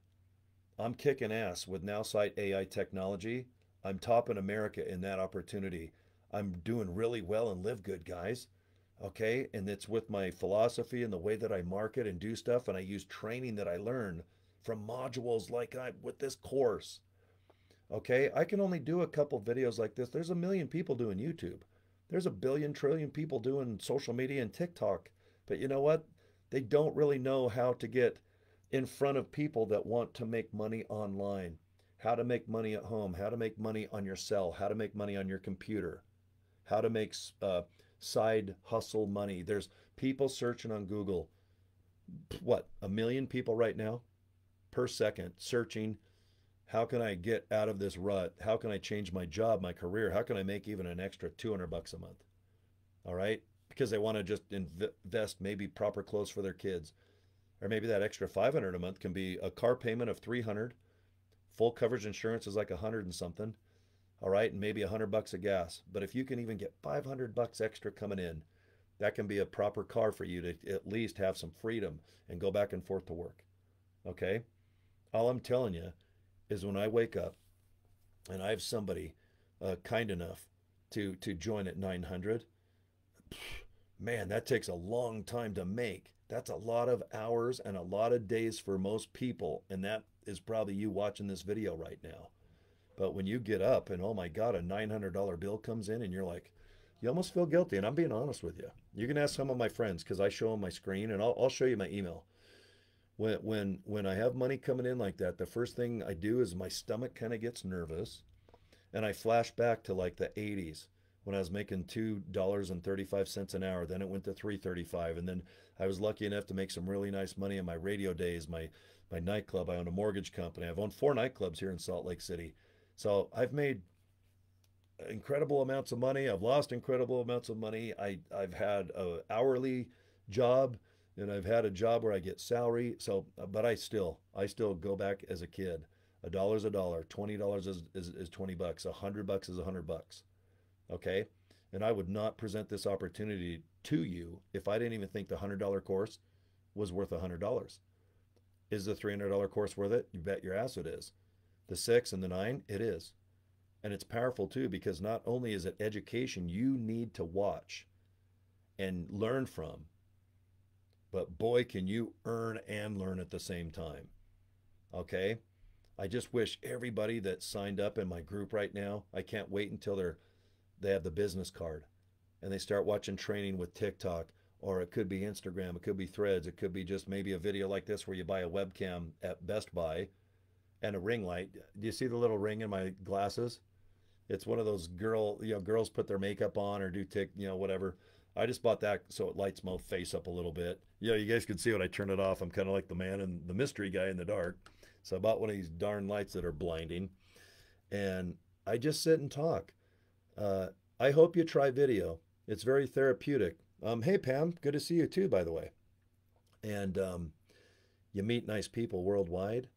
A: I'm kicking ass with Nowsite AI Technology. I'm top in America in that opportunity. I'm doing really well and live good, guys. Okay? And it's with my philosophy and the way that I market and do stuff. And I use training that I learn from modules like with this course. Okay? I can only do a couple videos like this. There's a million people doing YouTube. There's a billion trillion people doing social media and TikTok. But you know what? They don't really know how to get in front of people that want to make money online, how to make money at home, how to make money on your cell, how to make money on your computer, how to make side hustle money. There's people searching on Google, what, a million people right now per second searching, how can I get out of this rut? How can I change my job, my career? How can I make even an extra $200 a month? All right? Because they want to just invest maybe proper clothes for their kids. Or maybe that extra 500 a month can be a car payment of 300. Full coverage insurance is like 100 and something. All right, and maybe $100 of gas. But if you can even get $500 extra coming in, that can be a proper car for you to at least have some freedom and go back and forth to work. Okay? All I'm telling you is when I wake up and I have somebody kind enough to join at 900, man, that takes a long time to make. That's a lot of hours and a lot of days for most people. And that is probably you watching this video right now. But when you get up and, oh my God, a $900 bill comes in and you're like, you almost feel guilty. And I'm being honest with you. You can ask some of my friends because I show them my screen and I'll show you my email. When I have money coming in like that, the first thing I do is my stomach kind of gets nervous. And I flash back to like the 80s when I was making $2.35 an hour. Then it went to $3.35. And then I was lucky enough to make some really nice money in my radio days, my nightclub. I own a mortgage company. I've owned 4 nightclubs here in Salt Lake City. So I've made incredible amounts of money. I've lost incredible amounts of money. I've had an hourly job and I've had a job where I get salary. So, but I still go back as a kid. A dollar is a dollar. $20 is $20. $100 is $100. Okay. And I would not present this opportunity to you if I didn't even think the $100 course was worth $100. Is the $300 course worth it? You bet your ass it is. The 6 and the 9, it is. And it's powerful too, because not only is it education you need to watch and learn from, but boy, can you earn and learn at the same time. Okay? I just wish everybody that signed up in my group right now, I can't wait until they have the business card and they start watching training with TikTok, or it could be Instagram, it could be Threads, it could be just maybe a video like this where you buy a webcam at Best Buy and a ring light. Do you see the little ring in my glasses? It's one of those girls put their makeup on or do whatever. I just bought that so it lights my face up a little bit. You guys can see when I turn it off. I'm kind of like the man and the mystery guy in the dark. So I bought one of these darn lights that are blinding, and I just sit and talk. I hope you try video. It's very therapeutic. Hey Pam, good to see you too, by the way. And you meet nice people worldwide,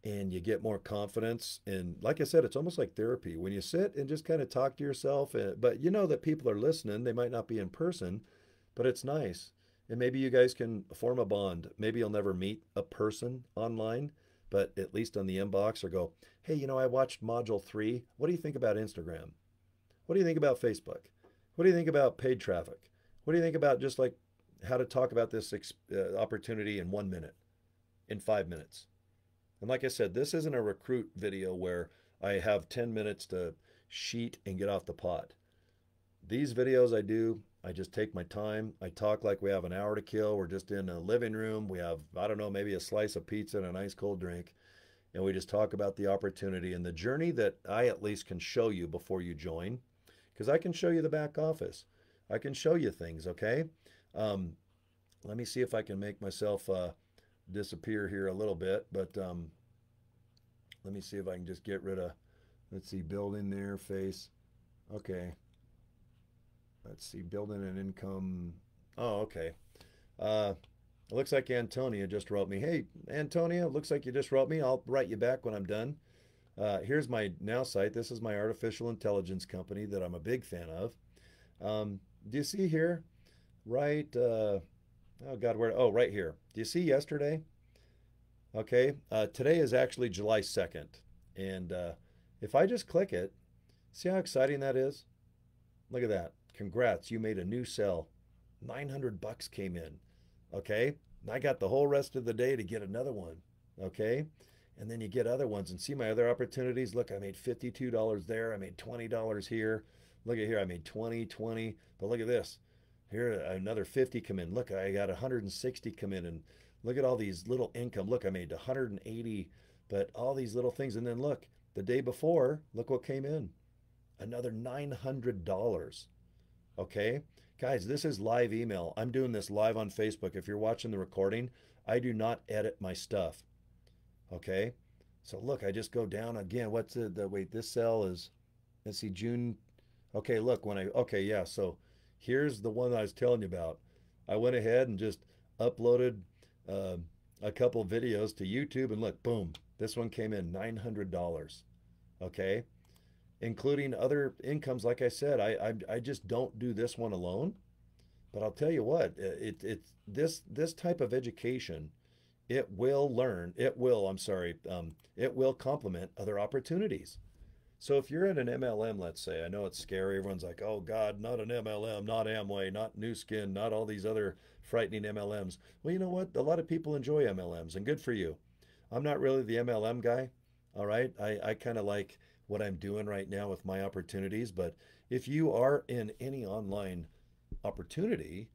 A: and you get more confidence. And like I said, it's almost like therapy when you sit and just kind of talk to yourself. But you know that people are listening. They might not be in person, but it's nice. And maybe you guys can form a bond. Maybe you'll never meet a person online, but at least on the inbox, or go, hey, I watched module 3. What do you think about Instagram? What do you think about Facebook? What do you think about paid traffic? What do you think about just like how to talk about this opportunity in 1 minute, in 5 minutes? And like I said, this isn't a recruit video where I have 10 minutes to sheet and get off the pot. These videos I just take my time. I talk like we have an hour to kill. We're just in a living room. We have, I don't know, maybe a slice of pizza and a nice cold drink. And we just talk about the opportunity and the journey that I at least can show you before you join. Because I can show you the back office. I can show you things, okay? Let me see if I can make myself disappear here a little bit, but let me see if I can just get rid of, let's see, building there, face. Okay. Let's see, building an income. Oh, okay. It looks like Antonia just wrote me. Hey, Antonia, looks like you just wrote me. I'll write you back when I'm done. Here's my Nowsite. This is my artificial intelligence company that I'm a big fan of. Do you see here? Right. Oh, God, where? Oh, right here. Do you see yesterday? Okay. Today is actually July 2nd. And if I just click it, see how exciting that is? Look at that. Congrats. You made a new sell. $900 came in. Okay. And I got the whole rest of the day to get another one. Okay. And then you get other ones and see my other opportunities. Look, I made $52 there. I made $20 here. Look at here. I made 20. But look at this. Here, another 50 come in. Look, I got 160 come in. And look at all these little income. Look, I made 180. But all these little things. And then look, the day before, look what came in. Another $900. Okay. Guys, this is live email. I'm doing this live on Facebook. If you're watching the recording, I do not edit my stuff. Okay. So look, I just go down again. What's the wait, this cell is, let's see, June. Okay, look, okay, yeah. So here's the one I was telling you about. I went ahead and just uploaded a couple videos to YouTube, and look, boom, this one came in $900. Okay. Including other incomes. Like I said, I just don't do this one alone. But I'll tell you what, it's this type of education, it will complement other opportunities. So if you're in an MLM, let's say, I know it's scary. Everyone's like, oh God, not an MLM, not Amway, not New Skin, not all these other frightening MLMs. Well, you know what? A lot of people enjoy MLMs, and good for you. I'm not really the MLM guy. All right. I kind of like what I'm doing right now with my opportunities. But if you are in any online opportunity,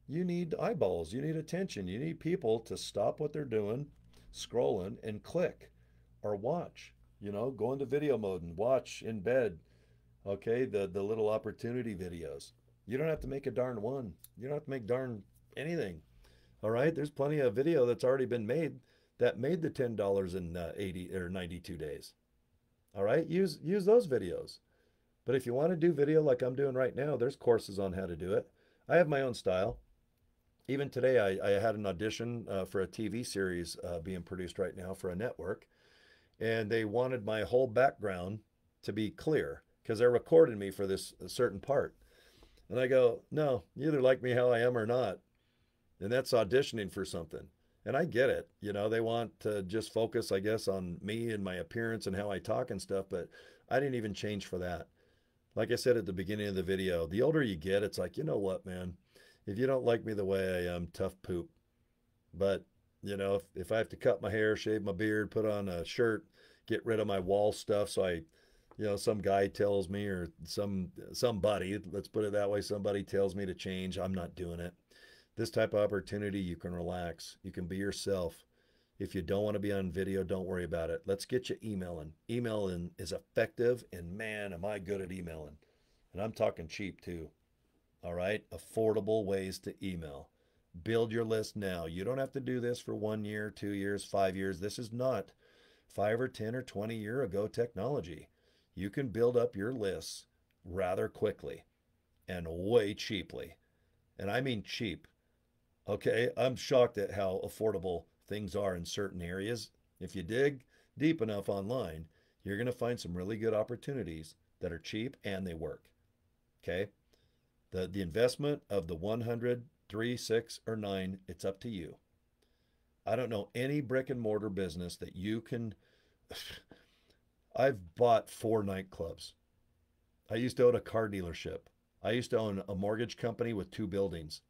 A: you need eyeballs, you need attention, you need people to stop what they're doing, scrolling, and click or watch. Go into video mode and watch in bed. Okay, the little opportunity videos. You don't have to make a darn one. You don't have to make darn anything. All right, there's plenty of video that's already been made that made the $10 in 80 or 92 days. All right, use those videos. But if you want to do video like I'm doing right now, there's courses on how to do it. I have my own style. Even today, I had an audition for a TV series being produced right now for a network. and they wanted my whole background to be clear because they're recording me for this certain part. And I go, no, you either like me how I am or not. And that's auditioning for something. And I get it. You know, they want to just focus, I guess, on me and my appearance and how I talk and stuff, but I didn't even change for that. Like I said at the beginning of the video, the older you get, it's like, you know what, man? If you don't like me the way I am, tough poop. But, you know, if I have to cut my hair, shave my beard, put on a shirt, get rid of my wall stuff so some guy tells me or somebody, let's put it that way, somebody tells me to change, I'm not doing it. This type of opportunity, you can relax. You can be yourself. If you don't want to be on video, don't worry about it. Let's get you emailing. Emailing is effective, and man, am I good at emailing. And I'm talking cheap too. All right? Affordable ways to email. Build your list now. You don't have to do this for 1 year, 2 years, 5 years. This is not 5 or 10 or 20 year ago technology. You can build up your lists rather quickly and way cheaply. And I mean cheap. Okay, I'm shocked at how affordable things are in certain areas. If you dig deep enough online, you're going to find some really good opportunities that are cheap and they work. Okay, the investment of the 100, 3, 6, or 9, it's up to you. I don't know any brick and mortar business that you can. I've bought 4 nightclubs. I used to own a car dealership. I used to own a mortgage company with 2 buildings.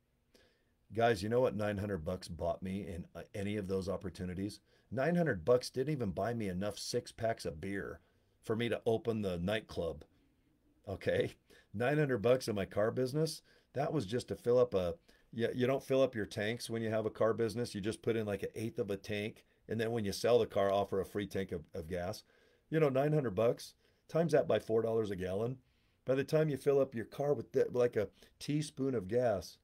A: Guys, you know what 900 bucks bought me in any of those opportunities? 900 bucks didn't even buy me enough 6 packs of beer for me to open the nightclub. Okay? 900 bucks in my car business, that was just to fill up you don't fill up your tanks when you have a car business. You just put in like an eighth of a tank. And then when you sell the car, offer a free tank of gas. 900 bucks, times that by $4 a gallon. By the time you fill up your car with like a teaspoon of gas,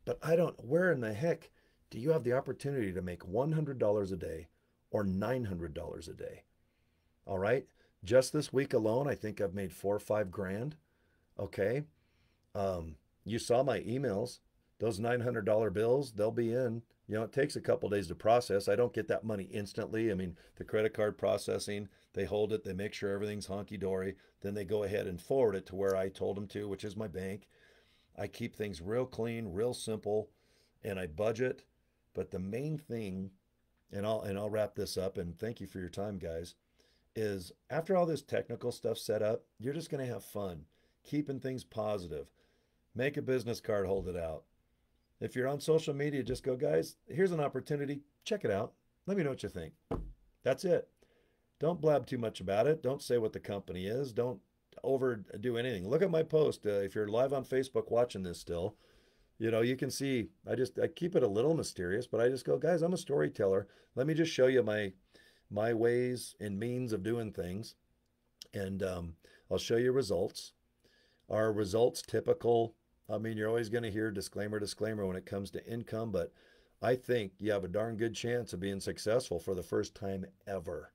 A: but where in the heck do you have the opportunity to make $100 a day or $900 a day? All right. Just this week alone, I think I've made 4 or 5 grand. Okay. You saw my emails. Those $900 bills, they'll be in. It takes a couple days to process. I don't get that money instantly. I mean, the credit card processing, they hold it, they make sure everything's honky dory. Then they go ahead and forward it to where I told them to, which is my bank. I keep things real clean, real simple, and I budget. But the main thing, and I'll wrap this up, and thank you for your time, guys, is after all this technical stuff set up, you're just going to have fun, keeping things positive. Make a business card, hold it out. If you're on social media, just go, guys, here's an opportunity. Check it out. Let me know what you think. That's it. Don't blab too much about it. Don't say what the company is. Don't overdo anything. Look at my post. If you're live on Facebook watching this still, you can see I keep it a little mysterious, but I just go, guys, I'm a storyteller. Let me just show you my ways and means of doing things, and I'll show you results. Are results typical? I mean, you're always going to hear disclaimer when it comes to income, but I think you have a darn good chance of being successful for the first time ever,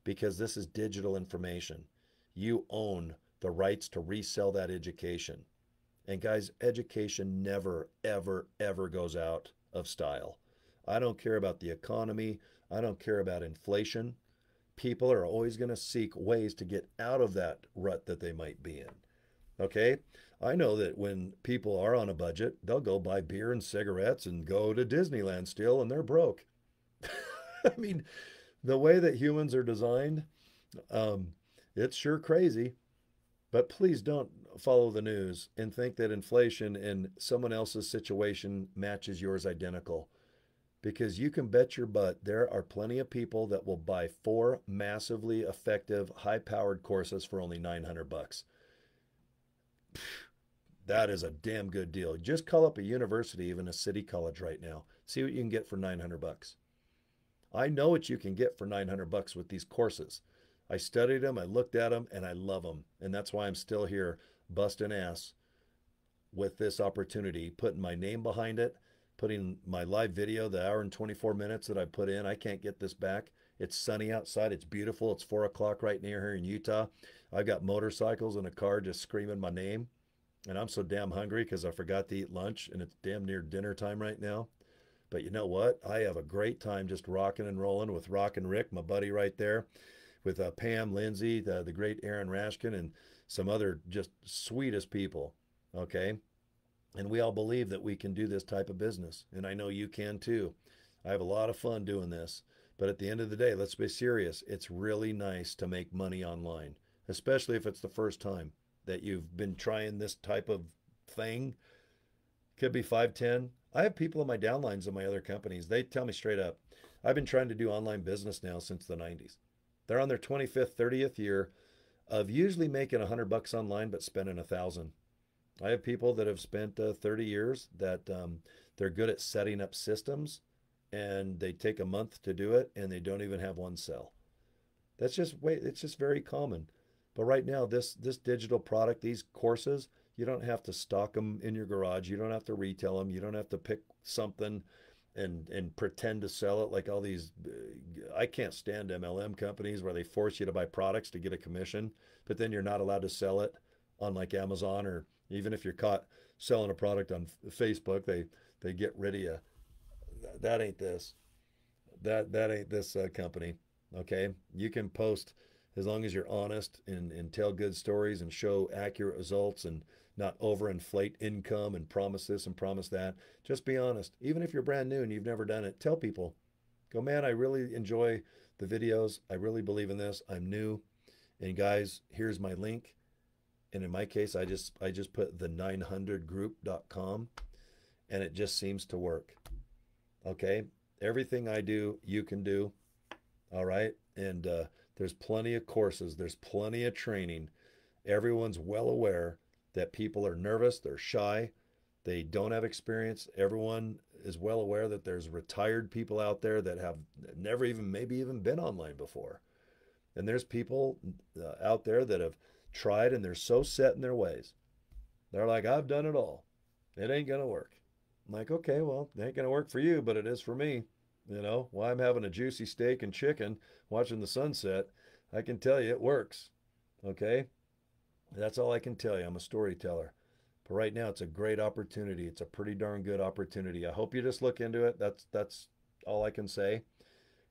A: because this is digital information. You own the rights to resell that education. And guys, education never, ever, ever goes out of style. I don't care about the economy. I don't care about inflation. People are always going to seek ways to get out of that rut that they might be in. Okay? I know that when people are on a budget, they'll go buy beer and cigarettes and go to Disneyland still, and they're broke. I mean, the way that humans are designed, it's sure crazy. But please don't follow the news and think that inflation in someone else's situation matches yours identical. Because you can bet your butt there are plenty of people that will buy 4 massively effective, high-powered courses for only 900 bucks. That is a damn good deal. Just call up a university, even a city college right now. See what you can get for 900 bucks. I know what you can get for 900 bucks with these courses. I studied them, I looked at them, and I love them. And that's why I'm still here busting ass with this opportunity, putting my name behind it, putting my live video, the hour and 24 minutes that I put in. I can't get this back. It's sunny outside. It's beautiful. It's 4 o'clock right near here in Utah. I've got motorcycles and a car just screaming my name. And I'm so damn hungry because I forgot to eat lunch and it's damn near dinner time right now. But you know what? I have a great time just rocking and rolling with Rock and Rick, my buddy right there, with Pam, Lindsay, the great Aaron Rashkin, and some other just sweetest people. Okay. And we all believe that we can do this type of business. And I know you can too. I have a lot of fun doing this. But at the end of the day, let's be serious. It's really nice to make money online, especially if it's the first time that you've been trying this type of thing. Could be 5, 10. I have people in my downlines in my other companies. They tell me straight up, I've been trying to do online business now since the 90s. They're on their 25th, 30th year of usually making $100 online, but spending 1,000. I have people that have spent 30 years that they're good at setting up systems and they take a month to do it and they don't even have one sell. That's just wait, it's just very common. But right now, this digital product, these courses, you don't have to stock them in your garage. You don't have to retail them. You don't have to pick something and pretend to sell it like all these. I can't stand MLM companies where they force you to buy products to get a commission, but then you're not allowed to sell it on like Amazon, or even if you're caught selling a product on Facebook, they get rid of you. That ain't this. That ain't this company. Okay, you can post as long as you're honest and tell good stories and show accurate results and not overinflate income and promise this and promise that. Just be honest. Even if you're brand new and you've never done it, tell people. Go, man, I really enjoy the videos. I really believe in this. I'm new. And guys, here's my link. And in my case, I just put the900group.com and it just seems to work. Okay? Everything I do, you can do. All right? And there's plenty of courses, there's plenty of training. Everyone's well aware that people are nervous, they're shy, they don't have experience. Everyone is well aware that there's retired people out there that have never even, maybe even been online before. And there's people out there that have tried and they're so set in their ways. They're like, I've done it all. It ain't going to work. I'm like, okay, well, it ain't going to work for you, but it is for me. You know, while I'm having a juicy steak and chicken watching the sunset, I can tell you it works. Okay? That's all I can tell you. I'm a storyteller. But right now it's a great opportunity. It's a pretty darn good opportunity. I hope you just look into it. That's all I can say.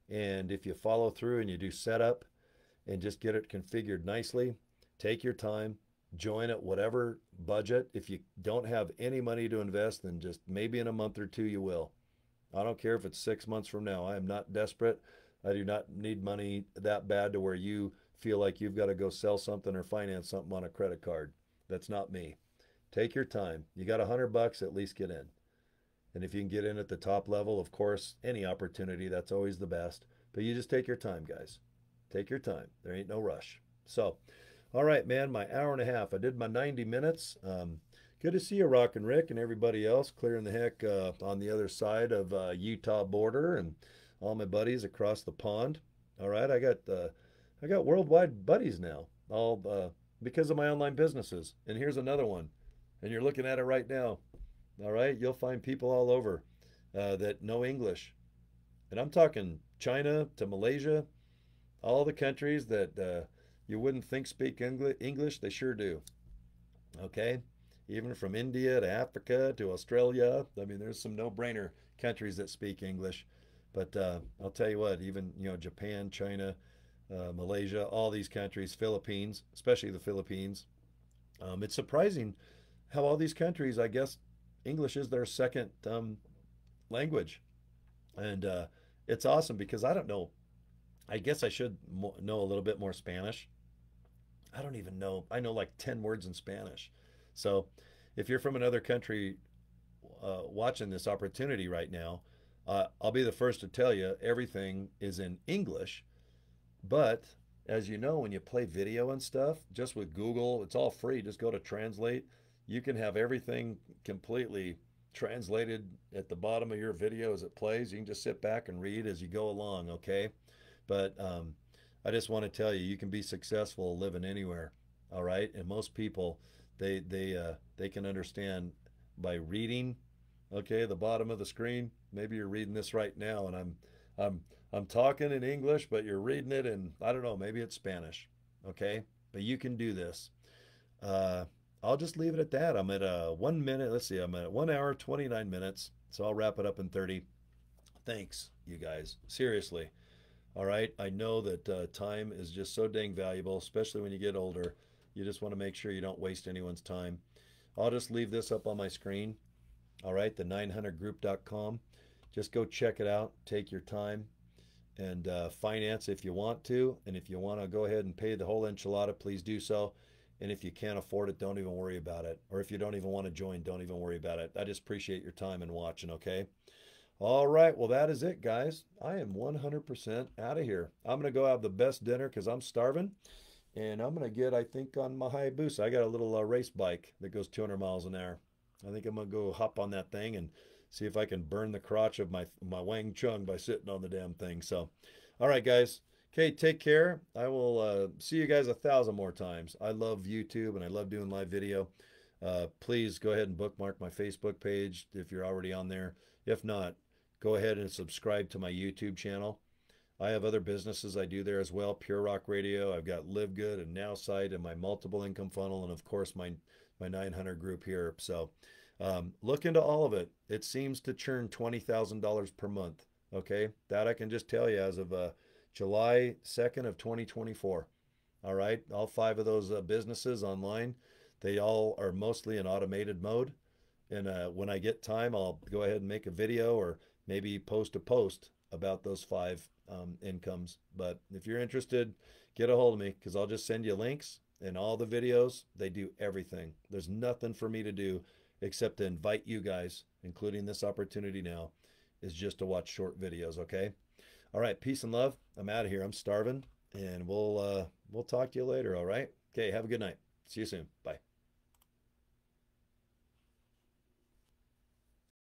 A: And if you follow through and you do setup and just get it configured nicely, take your time, join at whatever budget. If you don't have any money to invest, then just maybe in a month or two you will. I don't care if it's 6 months from now. I am not desperate. I do not need money that bad to where you feel like you've got to go sell something or finance something on a credit card. That's not me. Take your time. You got $100, at least get in. And if you can get in at the top level, of course, any opportunity, that's always the best. But you just take your time, guys. Take your time. There ain't no rush. So, all right, man, my hour and a half. I did my 90 minutes. Good to see you, Rock and Rick, and everybody else clearing the heck on the other side of Utah border, and all my buddies across the pond. All right, I got worldwide buddies now, all because of my online businesses. And here's another one, and you're looking at it right now. All right, you'll find people all over that know English, and I'm talking China to Malaysia, all the countries that you wouldn't think speak English, they sure do. Okay, even from India to Africa to Australia. I mean, there's some no-brainer countries that speak English. But I'll tell you what, even Japan, China, Malaysia, all these countries, Philippines, especially the Philippines. It's surprising how all these countries, I guess, English is their second language, and it's awesome because I don't know. I guess I should know a little bit more Spanish. I don't even know. I know like 10 words in Spanish. So if you're from another country watching this opportunity right now, I'll be the first to tell you everything is in English. But as you know, when you play video and stuff, just with Google, it's all free. Just go to translate. You can have everything completely translated at the bottom of your video as it plays. You can just sit back and read as you go along, okay? But I just want to tell you, you can be successful living anywhere, all right? And most people, they can understand by reading. Okay, the bottom of the screen. Maybe you're reading this right now, and I'm talking in English, but you're reading it in, I don't know, maybe it's Spanish. Okay, but you can do this. I'll just leave it at that. I'm at 1 minute. Let's see, I'm at 1 hour 29 minutes. So I'll wrap it up in 30. Thanks, you guys. Seriously. All right. I know that time is just so dang valuable, especially when you get older. You just want to make sure you don't waste anyone's time. I'll just leave this up on my screen. All right. The 900group.com. Just go check it out. Take your time and finance if you want to. And if you want to go ahead and pay the whole enchilada, please do so. And if you can't afford it, don't even worry about it. Or if you don't even want to join, don't even worry about it. I just appreciate your time and watching, okay? All right, well, that is it, guys. I am 100% out of here. I'm going to go have the best dinner because I'm starving. And I'm going to get, I think, on my Hayabusa. I got a little race bike that goes 200 miles an hour. I think I'm going to go hop on that thing and see if I can burn the crotch of my Wang Chung by sitting on the damn thing. So, all right, guys. Okay, take care. I will see you guys 1,000 more times. I love YouTube and I love doing live video. Please go ahead and bookmark my Facebook page if you're already on there. If not, go ahead and subscribe to my YouTube channel. I have other businesses I do there as well. Pure Rock Radio. I've got LiveGood and Nowsite and my multiple income funnel, and of course my 900 group here. So look into all of it. It seems to churn $20,000 per month. Okay, that I can just tell you as of July 2nd of 2024. All right, all 5 of those businesses online, they all are mostly in automated mode. And when I get time, I'll go ahead and make a video or maybe post a post about those 5 incomes. But if you're interested, get a hold of me because I'll just send you links and all the videos. They do everything. There's nothing for me to do except to invite you guys, including this opportunity now, is just to watch short videos, okay? All right, peace and love. I'm out of here. I'm starving, and we'll talk to you later, all right? Okay, have a good night. See you soon. Bye.